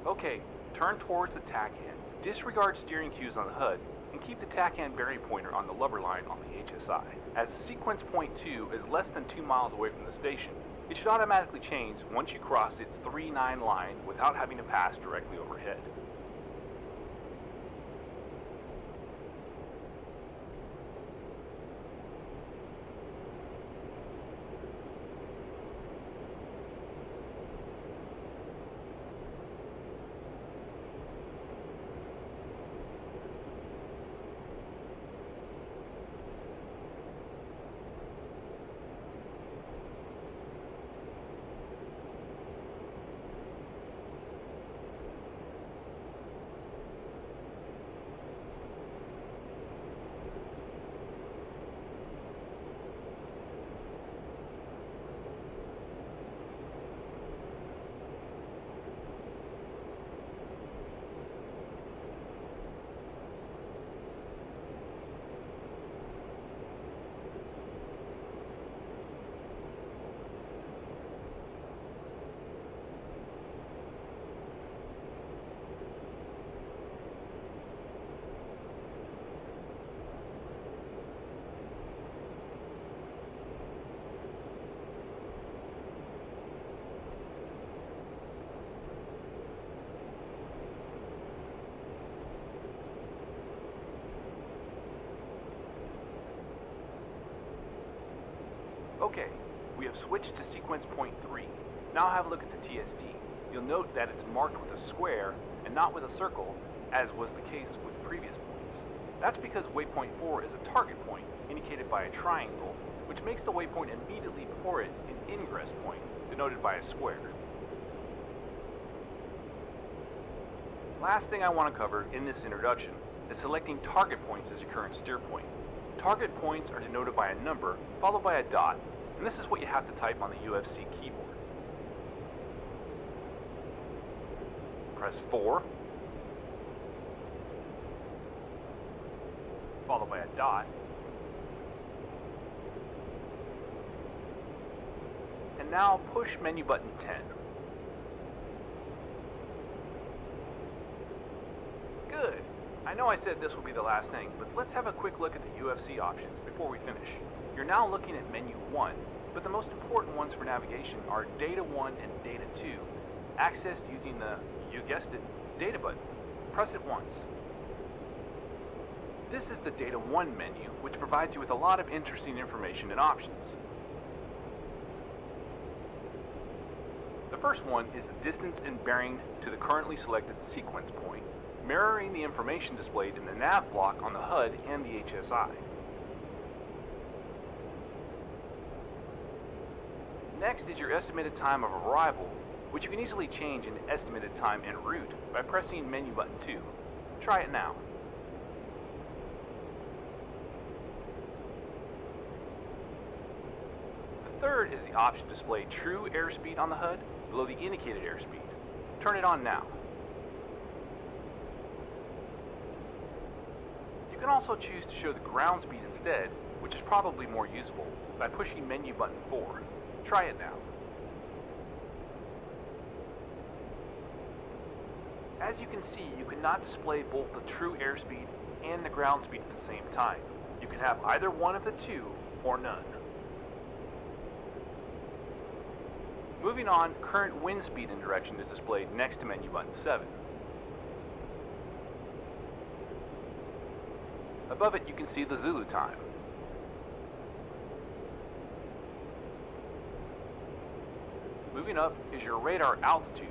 Okay, turn towards the TACAN. Disregard steering cues on the HUD and keep the TACAN bearing pointer on the lubber line on the HSI. As sequence point 2 is less than 2 miles away from the station, it should automatically change once you cross its 39 line without having to pass directly overhead. Okay, we have switched to sequence point 3. Now have a look at the TSD. You'll note that it's marked with a square and not with a circle, as was the case with previous points. That's because waypoint 4 is a target point, indicated by a triangle, which makes the waypoint immediately before it an ingress point, denoted by a square. Last thing I want to cover in this introduction is selecting target points as your current steer point. Target points are denoted by a number followed by a dot, and this is what you have to type on the UFC keyboard. Press 4, followed by a dot, and now push menu button 10. Good. I know I said this will be the last thing, but let's have a quick look at the UFC options before we finish. You're now looking at menu 1, but the most important ones for navigation are data 1 and data 2, accessed using the, you guessed it, data button. Press it once. This is the data 1 menu, which provides you with a lot of interesting information and options. The first one is the distance and bearing to the currently selected sequence point, mirroring the information displayed in the nav block on the HUD and the HSI. Next is your estimated time of arrival, which you can easily change in estimated time en route by pressing menu button 2. Try it now. The third is the option to display true airspeed on the HUD below the indicated airspeed. Turn it on now. You can also choose to show the ground speed instead, which is probably more useful, by pushing menu button 4. Try it now. As you can see, you cannot display both the true airspeed and the ground speed at the same time. You can have either one of the two or none. Moving on, current wind speed and direction is displayed next to menu button 7. Above it, you can see the Zulu time. Moving up is your radar altitude.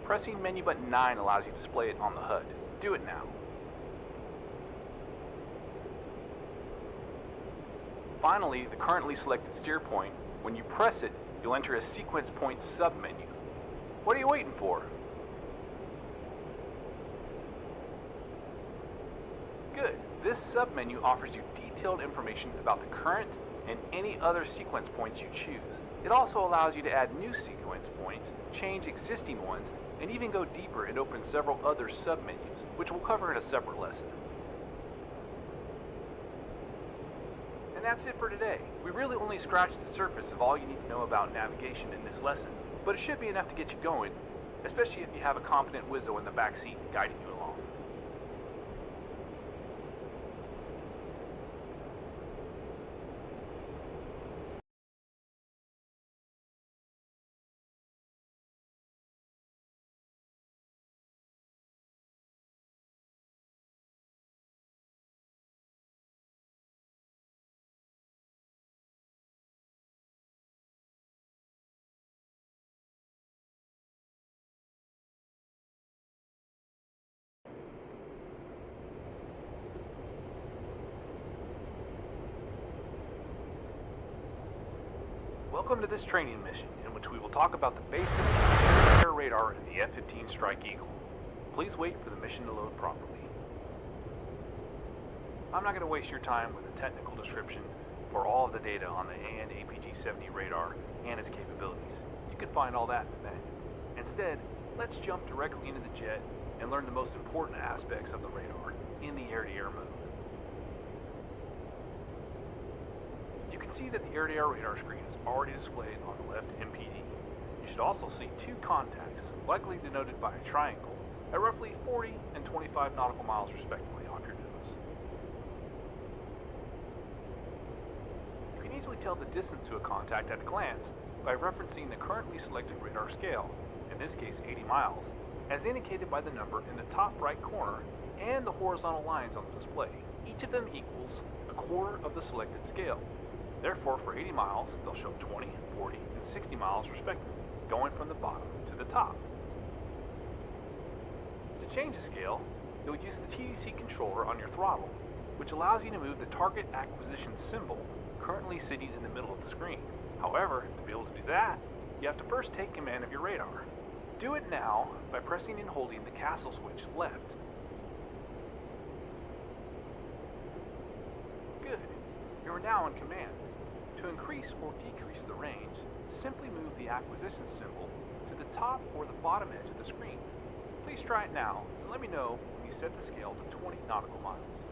Pressing menu button 9 allows you to display it on the HUD. Do it now. Finally, the currently selected steer point. When you press it, you'll enter a sequence point submenu. What are you waiting for? Good. This submenu offers you detailed information about the current and any other sequence points you choose. It also allows you to add new sequence points, change existing ones, and even go deeper and open several other submenus, which we'll cover in a separate lesson. And that's it for today. We really only scratched the surface of all you need to know about navigation in this lesson, but it should be enough to get you going, especially if you have a competent Wizzo in the back seat guiding you along. Welcome to this training mission, in which we will talk about the basics of air radar in the F-15 Strike Eagle. Please wait for the mission to load properly. I'm not going to waste your time with a technical description for all of the data on the AN APG-70 radar and its capabilities. You can find all that in the manual. Instead, let's jump directly into the jet and learn the most important aspects of the radar in the air-to-air mode. You can see that the air-to-air radar screen is already displayed on the left MPD. You should also see two contacts, likely denoted by a triangle, at roughly 40 and 25 nautical miles respectively off your nose. You can easily tell the distance to a contact at a glance by referencing the currently selected radar scale, in this case 80 miles, as indicated by the number in the top right corner and the horizontal lines on the display. Each of them equals a quarter of the selected scale. Therefore, for 80 miles, they'll show 20, 40, and 60 miles respectively, going from the bottom to the top. To change the scale, you'll use the TDC controller on your throttle, which allows you to move the target acquisition symbol currently sitting in the middle of the screen. However, to be able to do that, you have to first take command of your radar. Do it now by pressing and holding the castle switch left. Good. You are now in command. To increase or decrease the range, simply move the acquisition symbol to the top or the bottom edge of the screen. Please try it now and let me know when you set the scale to 20 nautical miles.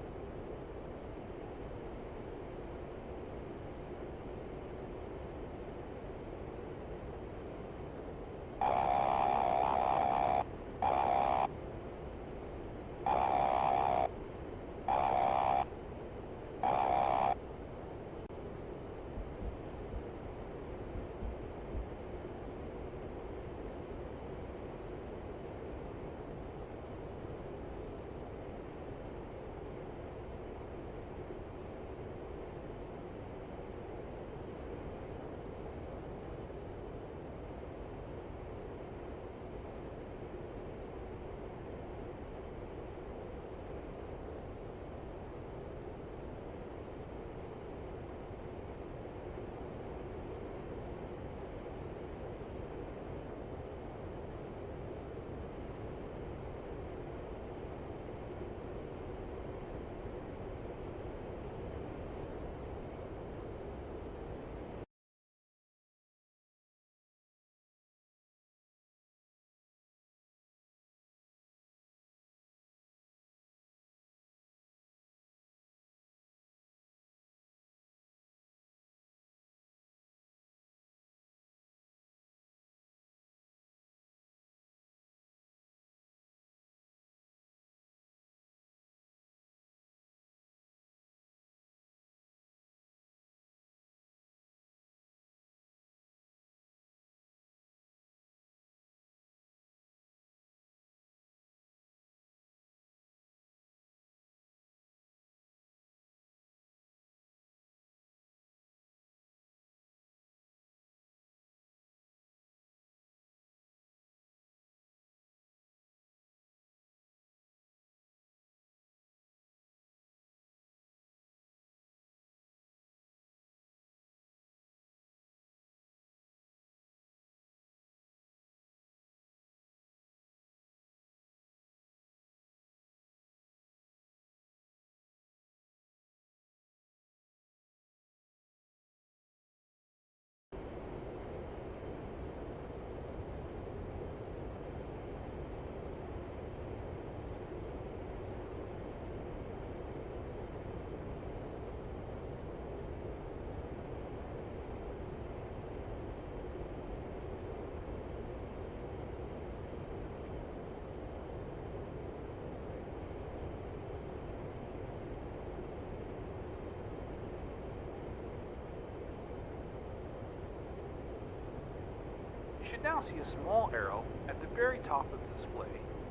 You should now see a small arrow at the very top of the display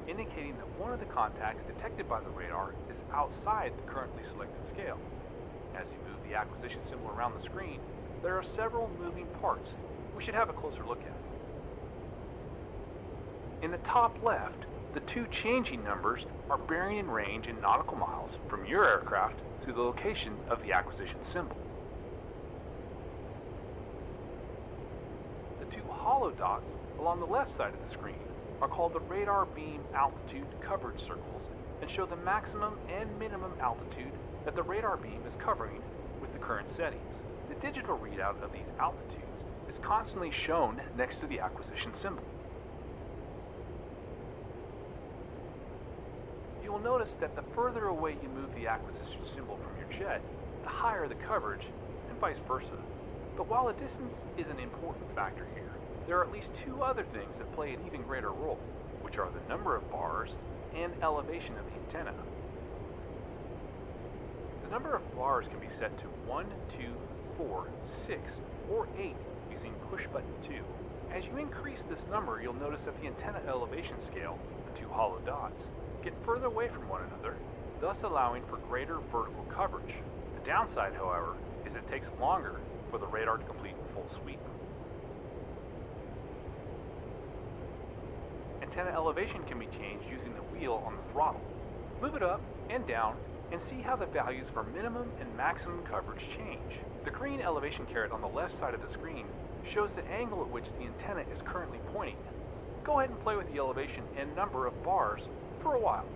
indicating that one of the contacts detected by the radar is outside the currently selected scale. As you move the acquisition symbol around the screen, there are several moving parts we should have a closer look at. In the top left, the two changing numbers are bearing in range in nautical miles from your aircraft to the location of the acquisition symbol. The two hollow dots along the left side of the screen are called the radar beam altitude coverage circles and show the maximum and minimum altitude that the radar beam is covering with the current settings. The digital readout of these altitudes is constantly shown next to the acquisition symbol. You will notice that the further away you move the acquisition symbol from your jet, the higher the coverage, and vice versa. But while the distance is an important factor here, there are at least two other things that play an even greater role, which are the number of bars and elevation of the antenna. The number of bars can be set to 1, 2, 4, 6, or 8 using push button 2. As you increase this number, you'll notice that the antenna elevation scale, the two hollow dots, get further away from one another, thus allowing for greater vertical coverage. The downside, however, is it takes longer for the radar to complete a full sweep. Antenna elevation can be changed using the wheel on the throttle. Move it up and down and see how the values for minimum and maximum coverage change. The green elevation caret on the left side of the screen shows the angle at which the antenna is currently pointing. Go ahead and play with the elevation and number of bars for a while.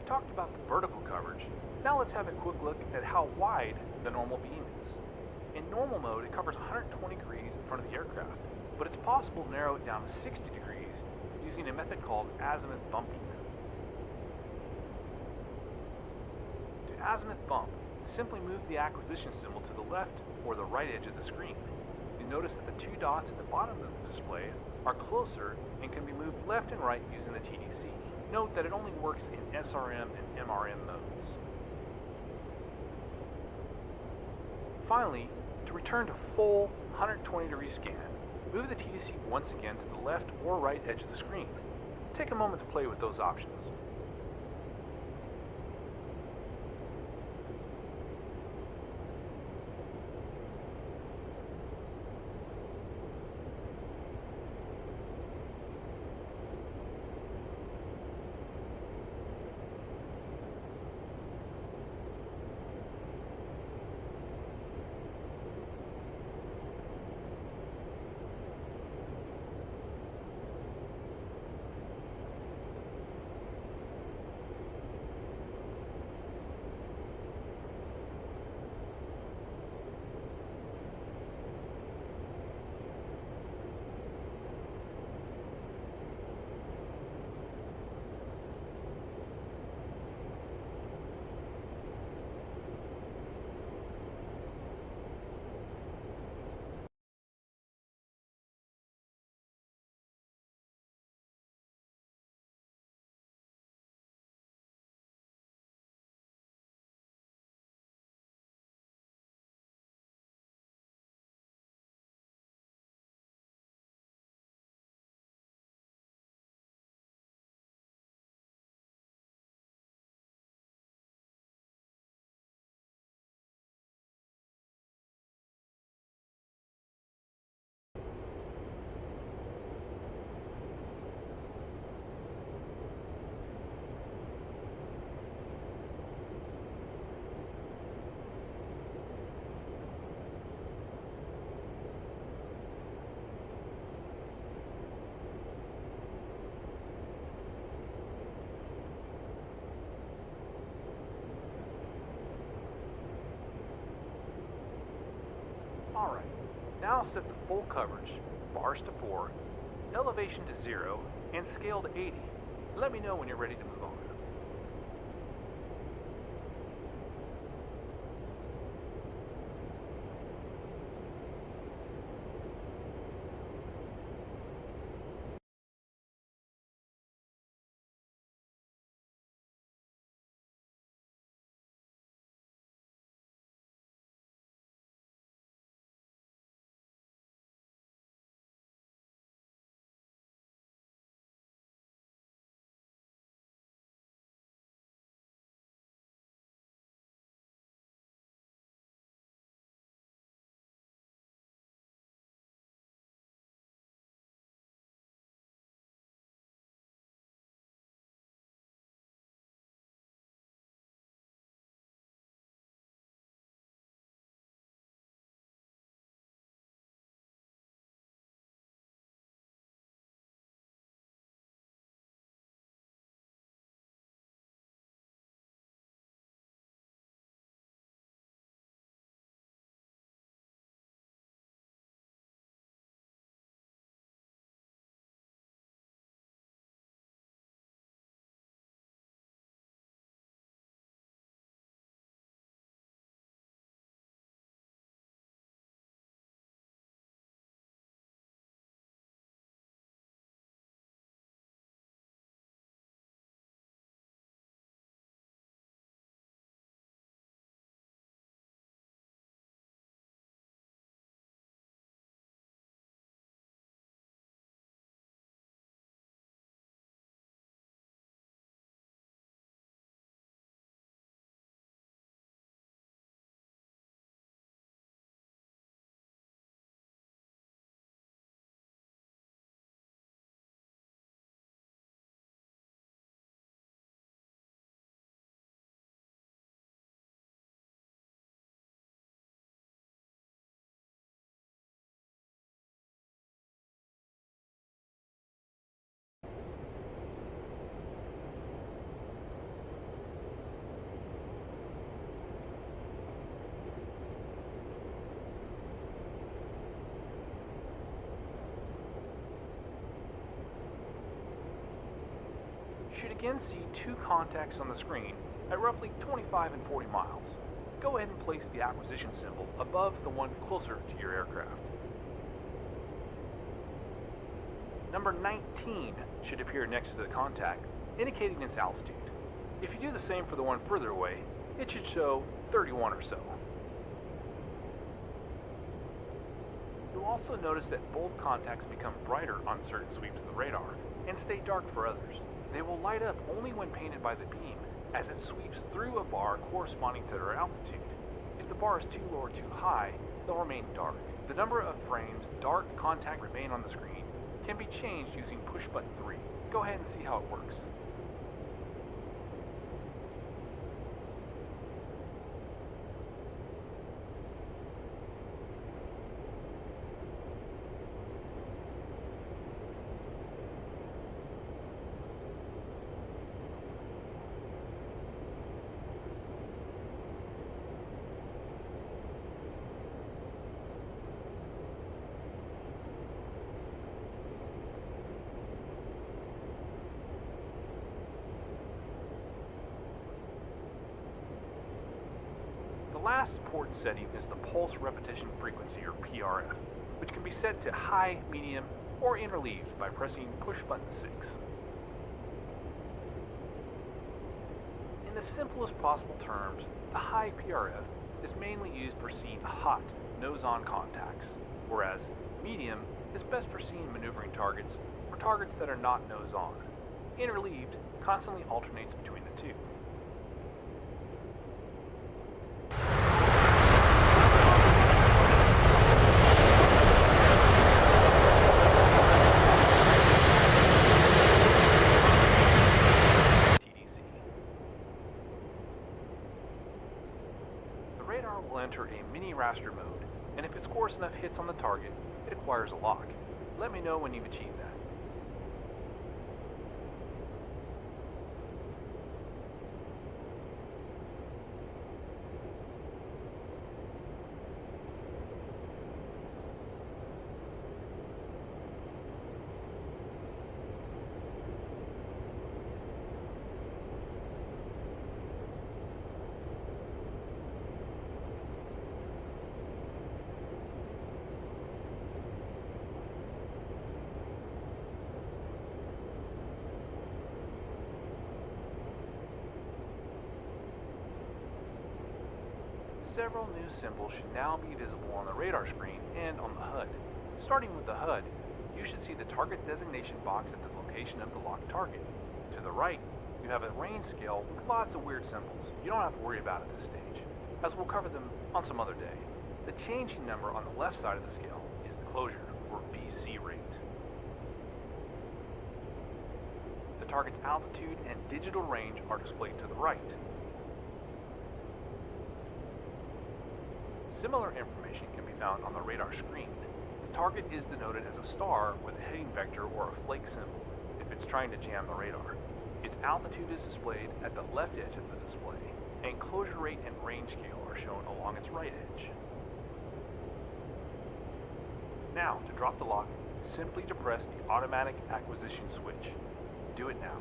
Talked about the vertical coverage. Now let's have a quick look at how wide the normal beam is. In normal mode, it covers 120 degrees in front of the aircraft, but it's possible to narrow it down to 60 degrees using a method called azimuth bumping. To azimuth bump, simply move the acquisition symbol to the left or the right edge of the screen. You notice that the two dots at the bottom of the display are closer and can be moved left and right using the TDC. Note that it only works in SRM and MRM modes. Finally, to return to full 120-degree scan, move the TDC once again to the left or right edge of the screen. Take a moment to play with those options. Alright, now set the full coverage, bars to 4, elevation to 0, and scale to 80. Let me know when you're ready to move on. You should again see two contacts on the screen at roughly 25 and 40 miles. Go ahead and place the acquisition symbol above the one closer to your aircraft. Number 19 should appear next to the contact, indicating its altitude. If you do the same for the one further away, it should show 31 or so. You'll also notice that both contacts become brighter on certain sweeps of the radar and stay dark for others. They will light up only when painted by the beam, as it sweeps through a bar corresponding to their altitude. If the bar is too low or too high, they'll remain dark. The number of frames dark contact remain on the screen can be changed using push button 3. Go ahead and see how it works. The last important setting is the pulse repetition frequency, or PRF, which can be set to high, medium, or interleaved by pressing push button 6. In the simplest possible terms, the high PRF is mainly used for seeing hot, nose-on contacts, whereas medium is best for seeing maneuvering targets or targets that are not nose-on. Interleaved constantly alternates between the two. The radar will enter a mini raster mode, and if it scores enough hits on the target, it acquires a lock. Let me know when you've achieved that. Several new symbols should now be visible on the radar screen and on the HUD. Starting with the HUD, you should see the target designation box at the location of the locked target. To the right, you have a range scale with lots of weird symbols you don't have to worry about at this stage, as we'll cover them on some other day. The changing number on the left side of the scale is the closure, or VC rate. The target's altitude and digital range are displayed to the right. Similar information can be found on the radar screen. The target is denoted as a star with a heading vector or a flake symbol if it's trying to jam the radar. Its altitude is displayed at the left edge of the display, and closure rate and range scale are shown along its right edge. Now, to drop the lock, simply depress the automatic acquisition switch. Do it now.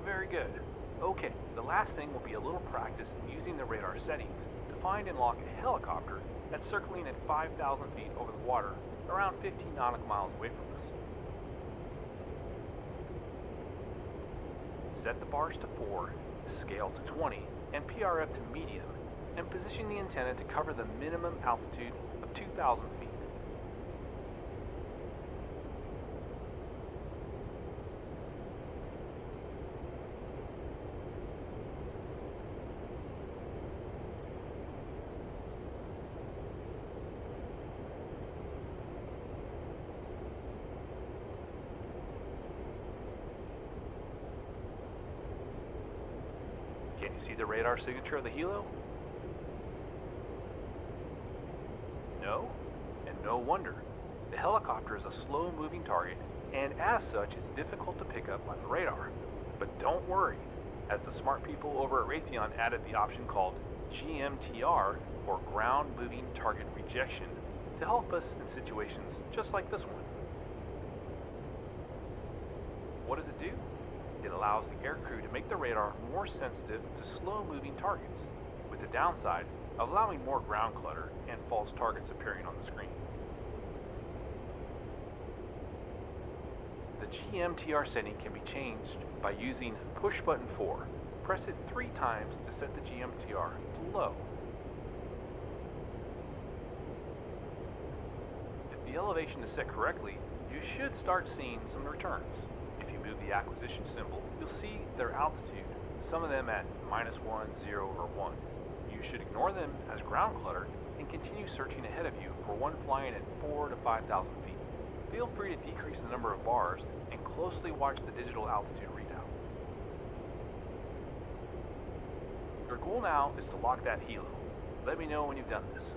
Very good. Okay, the last thing will be a little practice in using the radar settings to find and lock a helicopter that's circling at 5,000 feet over the water, around 15 nautical miles away from us. Set the bars to 4, scale to 20, and PRF to medium, and position the antenna to cover the minimum altitude of 2,000 feet. Can you see the radar signature of the helo? No? And no wonder. The helicopter is a slow-moving target, and as such, it's difficult to pick up by the radar. But don't worry, as the smart people over at Raytheon added the option called GMTR, or Ground Moving Target Rejection, to help us in situations just like this one. What does it do? It allows the aircrew to make the radar more sensitive to slow-moving targets, with the downside of allowing more ground clutter and false targets appearing on the screen. The GMTR setting can be changed by using push button 4. Press it 3 times to set the GMTR to low. If the elevation is set correctly, you should start seeing some returns. If you move the acquisition symbol, you'll see their altitude, some of them at -1, 0, or 1. You should ignore them as ground clutter and continue searching ahead of you for one flying at 4,000 to 5,000 feet. Feel free to decrease the number of bars and closely watch the digital altitude readout. Your goal now is to lock that helo. Let me know when you've done this.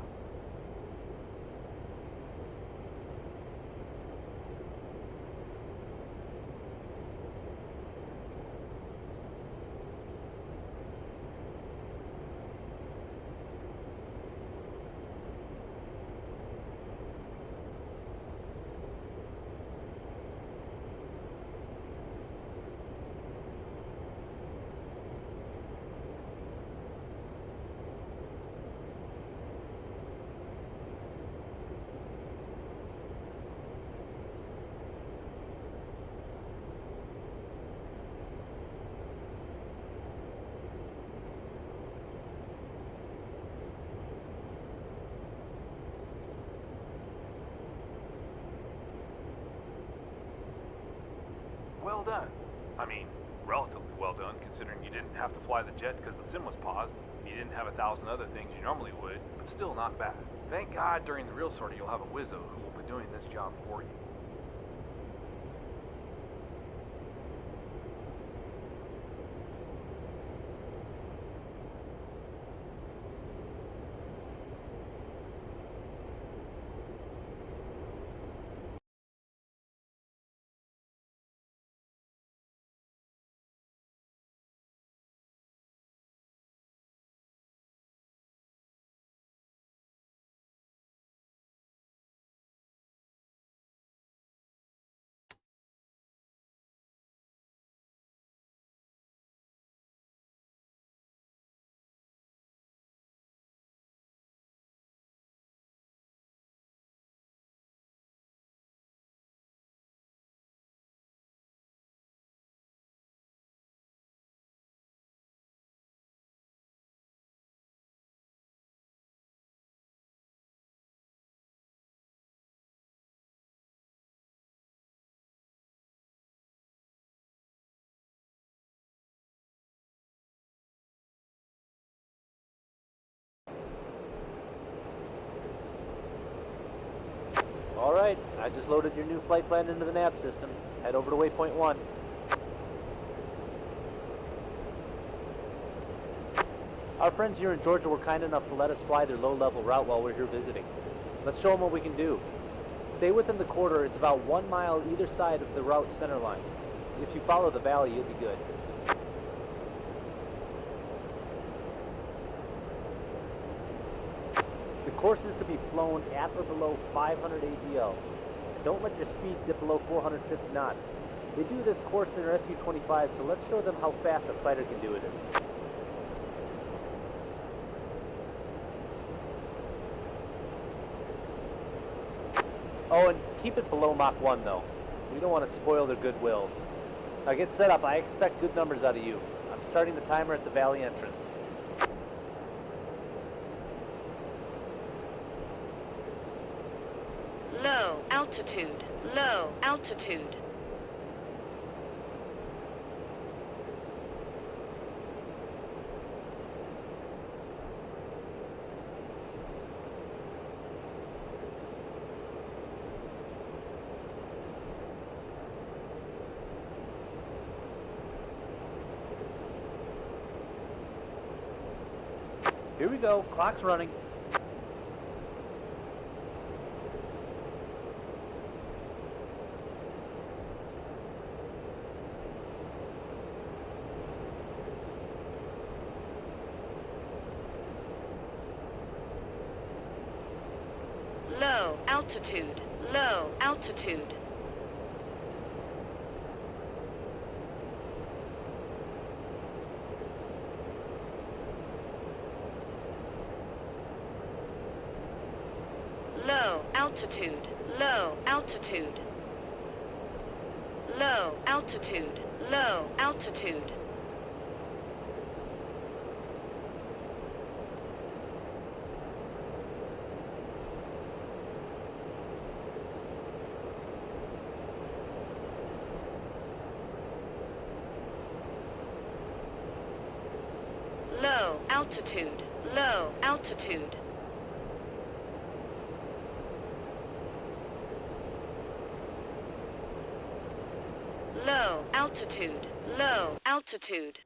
well done. I mean, relatively well done, considering you didn't have to fly the jet because the sim was paused. You didn't have 1,000 other things you normally would, but still not bad. Thank God during the real sortie you'll have a Wizzo who will be doing this job for you. Alright, I just loaded your new flight plan into the nav system. Head over to waypoint 1. Our friends here in Georgia were kind enough to let us fly their low-level route while we're here visiting. Let's show them what we can do. Stay within the corridor. It's about 1 mile either side of the route center line. If you follow the valley, you'll be good. The course is to be flown at or below 500 ADL. And don't let your speed dip below 450 knots. They do this course in their SU-25, so let's show them how fast a fighter can do it in. Oh, and keep it below Mach 1, though. We don't want to spoil their goodwill. Now get set up. I expect good numbers out of you. I'm starting the timer at the valley entrance. Low altitude, low altitude. Here we go. Clock's running. Low altitude, low altitude. Low altitude, low altitude. Low altitude, low altitude. Low altitude, low altitude. Low altitude, low altitude.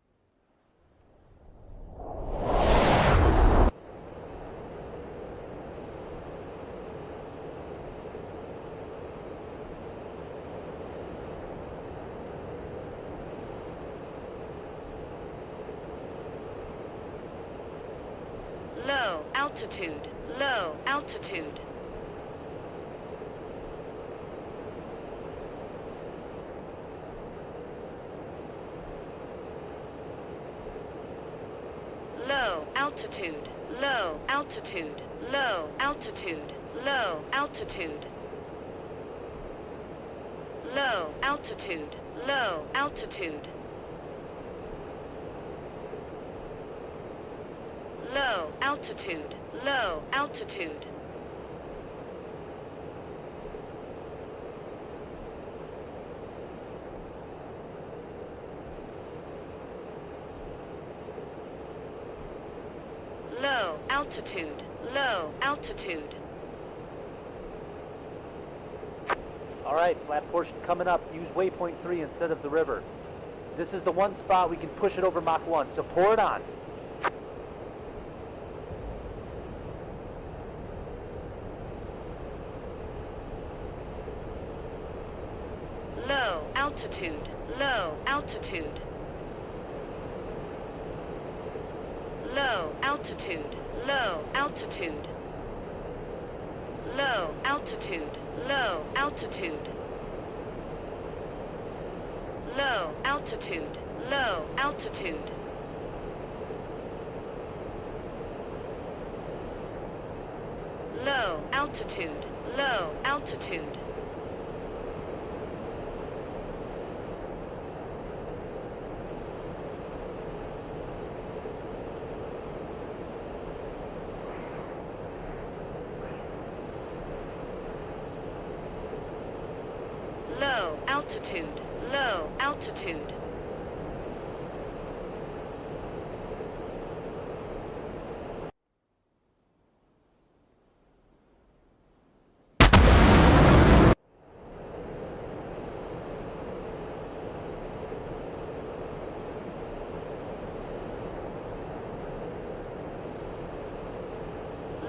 Low altitude, low altitude. Low altitude, low altitude, low altitude, low altitude. Low altitude, low altitude. Low altitude, low altitude. altitude, low altitude. Alright, flat portion coming up. Use waypoint 3 instead of the river. This is the one spot we can push it over Mach 1, so pour it on. Low altitude, low altitude. Low altitude, low altitude. Low altitude, low altitude. Low altitude, low altitude. Low altitude, low altitude. Low altitude, low altitude.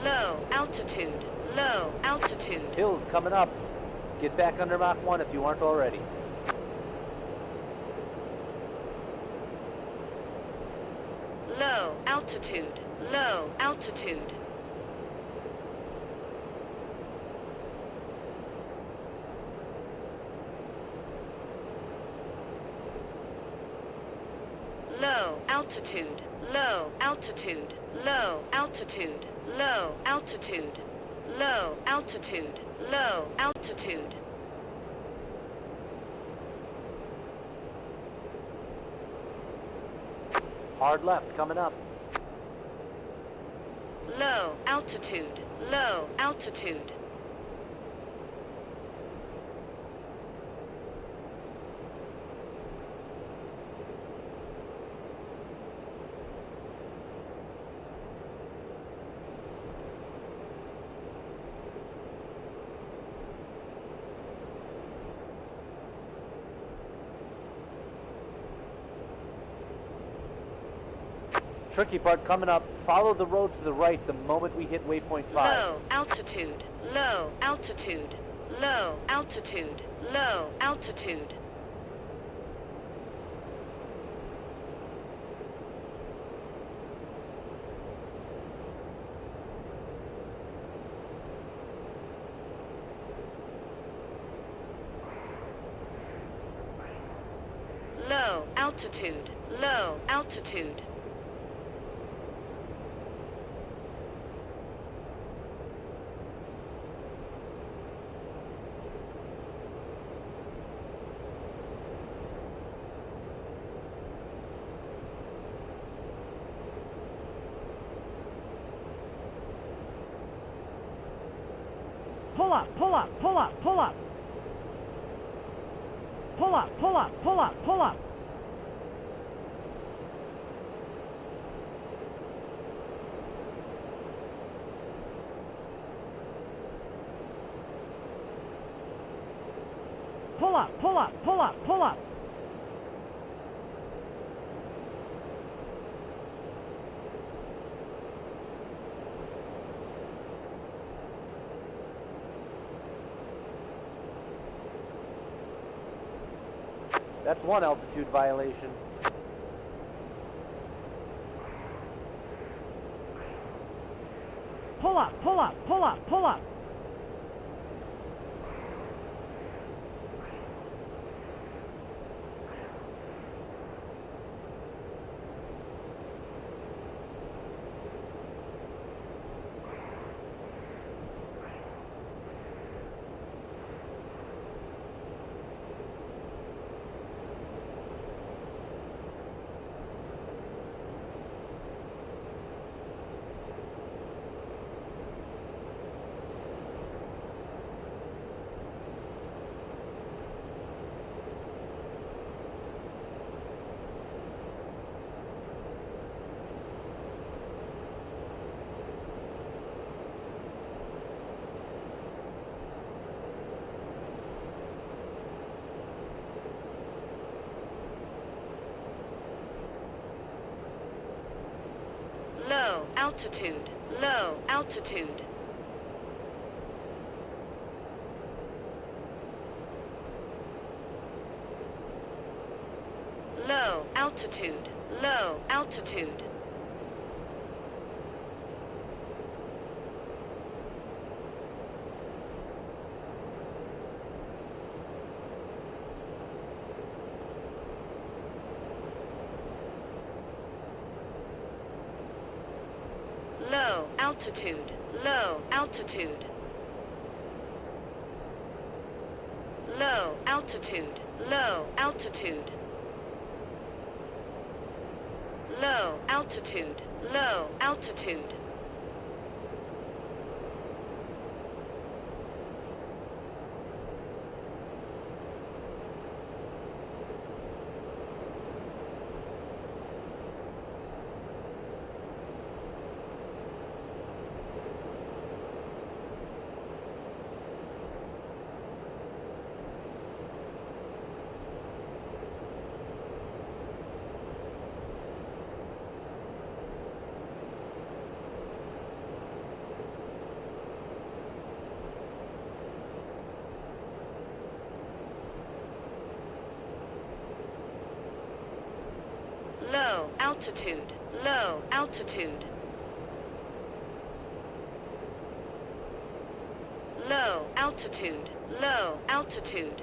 Low altitude, low altitude. Hills coming up. Get back under Mach 1 if you aren't already. Low altitude, low altitude. Low altitude, low altitude, low altitude, low altitude, low altitude, low altitude. Hard left coming up. Low altitude, low altitude. Tricky part coming up. Follow the road to the right the moment we hit waypoint 5. Low altitude, low altitude, low altitude, low altitude. Low altitude, low altitude. Pull up, pull up, pull up, pull up. Pull up, pull up, pull up, pull up. Pull up, pull up, pull up, pull up. That's one altitude violation. Pull up, pull up, pull up, pull up. low altitude, low altitude. Low altitude, low altitude. Low altitude, low altitude. Low altitude, low altitude. Low altitude, low altitude. Low altitude, low altitude. Low altitude, low altitude.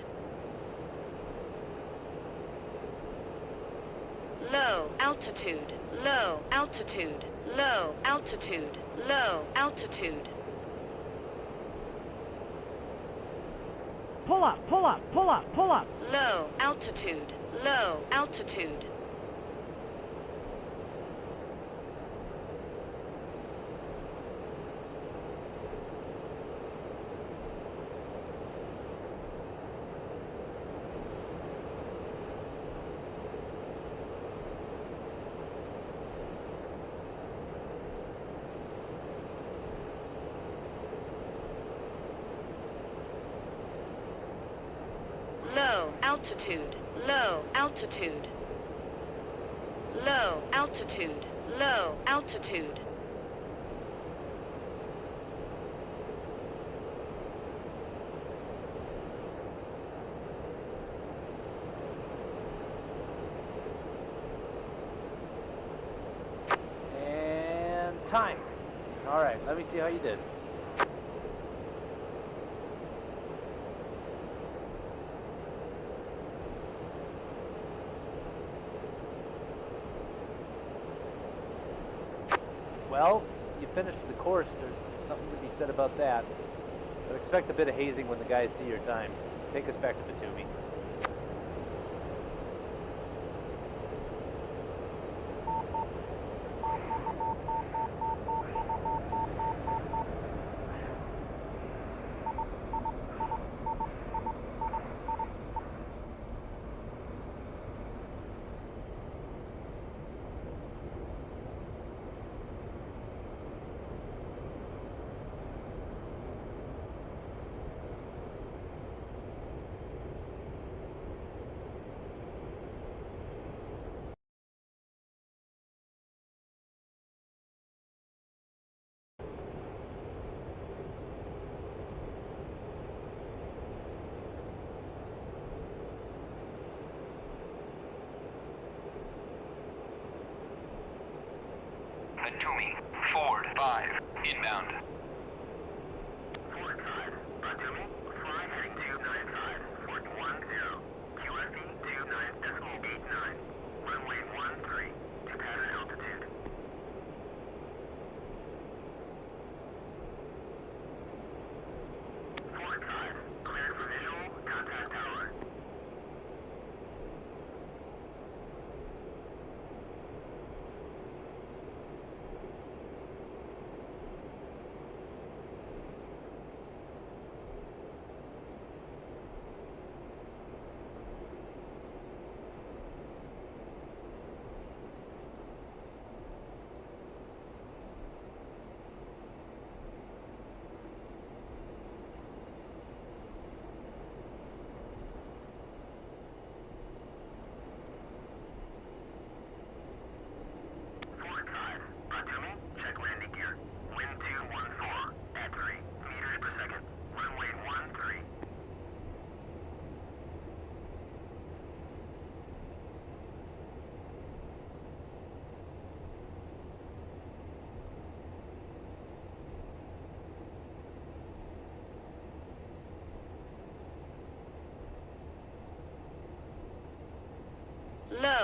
Low altitude, low altitude, low altitude, low altitude. Pull up, pull up, pull up, pull up. Low altitude, low altitude. Low altitude, low altitude. Low altitude, low altitude. And time. All right, let me see how you did. Well, you finished the course. There's something to be said about that. But expect a bit of hazing when the guys see your time. Take us back to Batumi. Batumi, Ford 5, inbound. Ford 5, Batumi, fly heading 295, Fort 10, QFE 29.89, runway 13, to pattern altitude. Ford 5, cleared for visual, contact tower.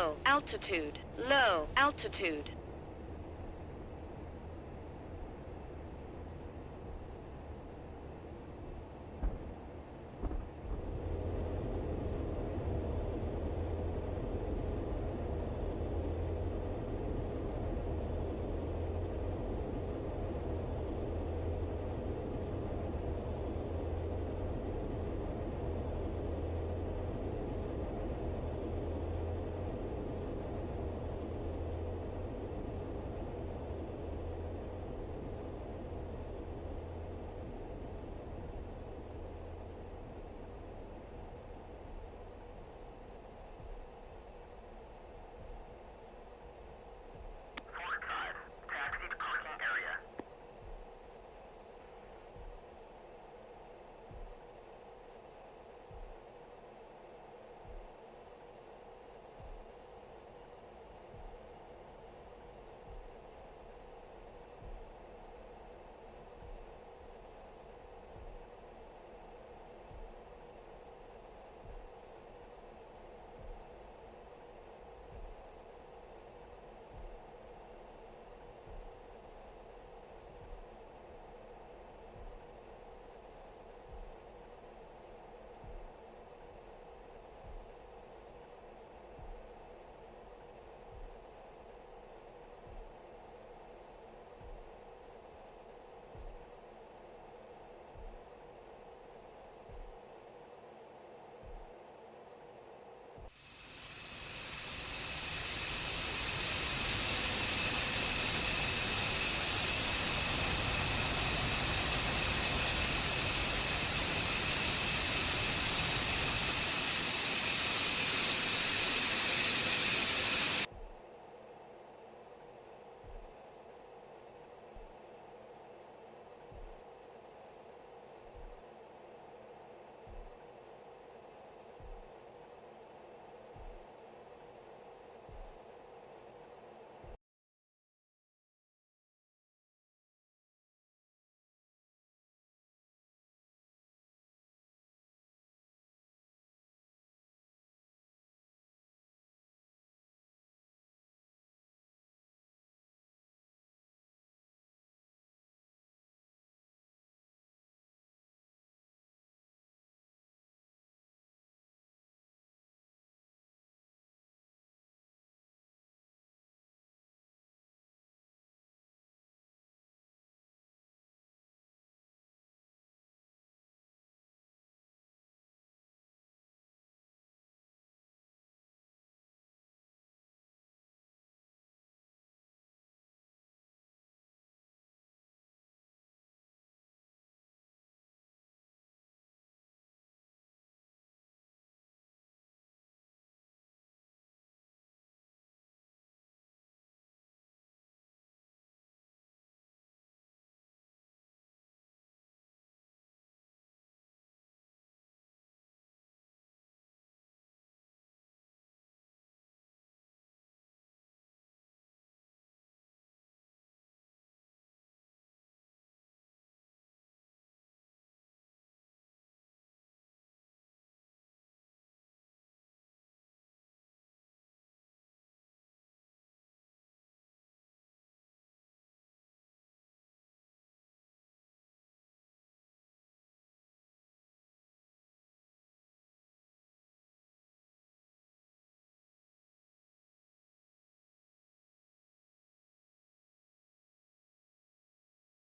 low altitude, low altitude.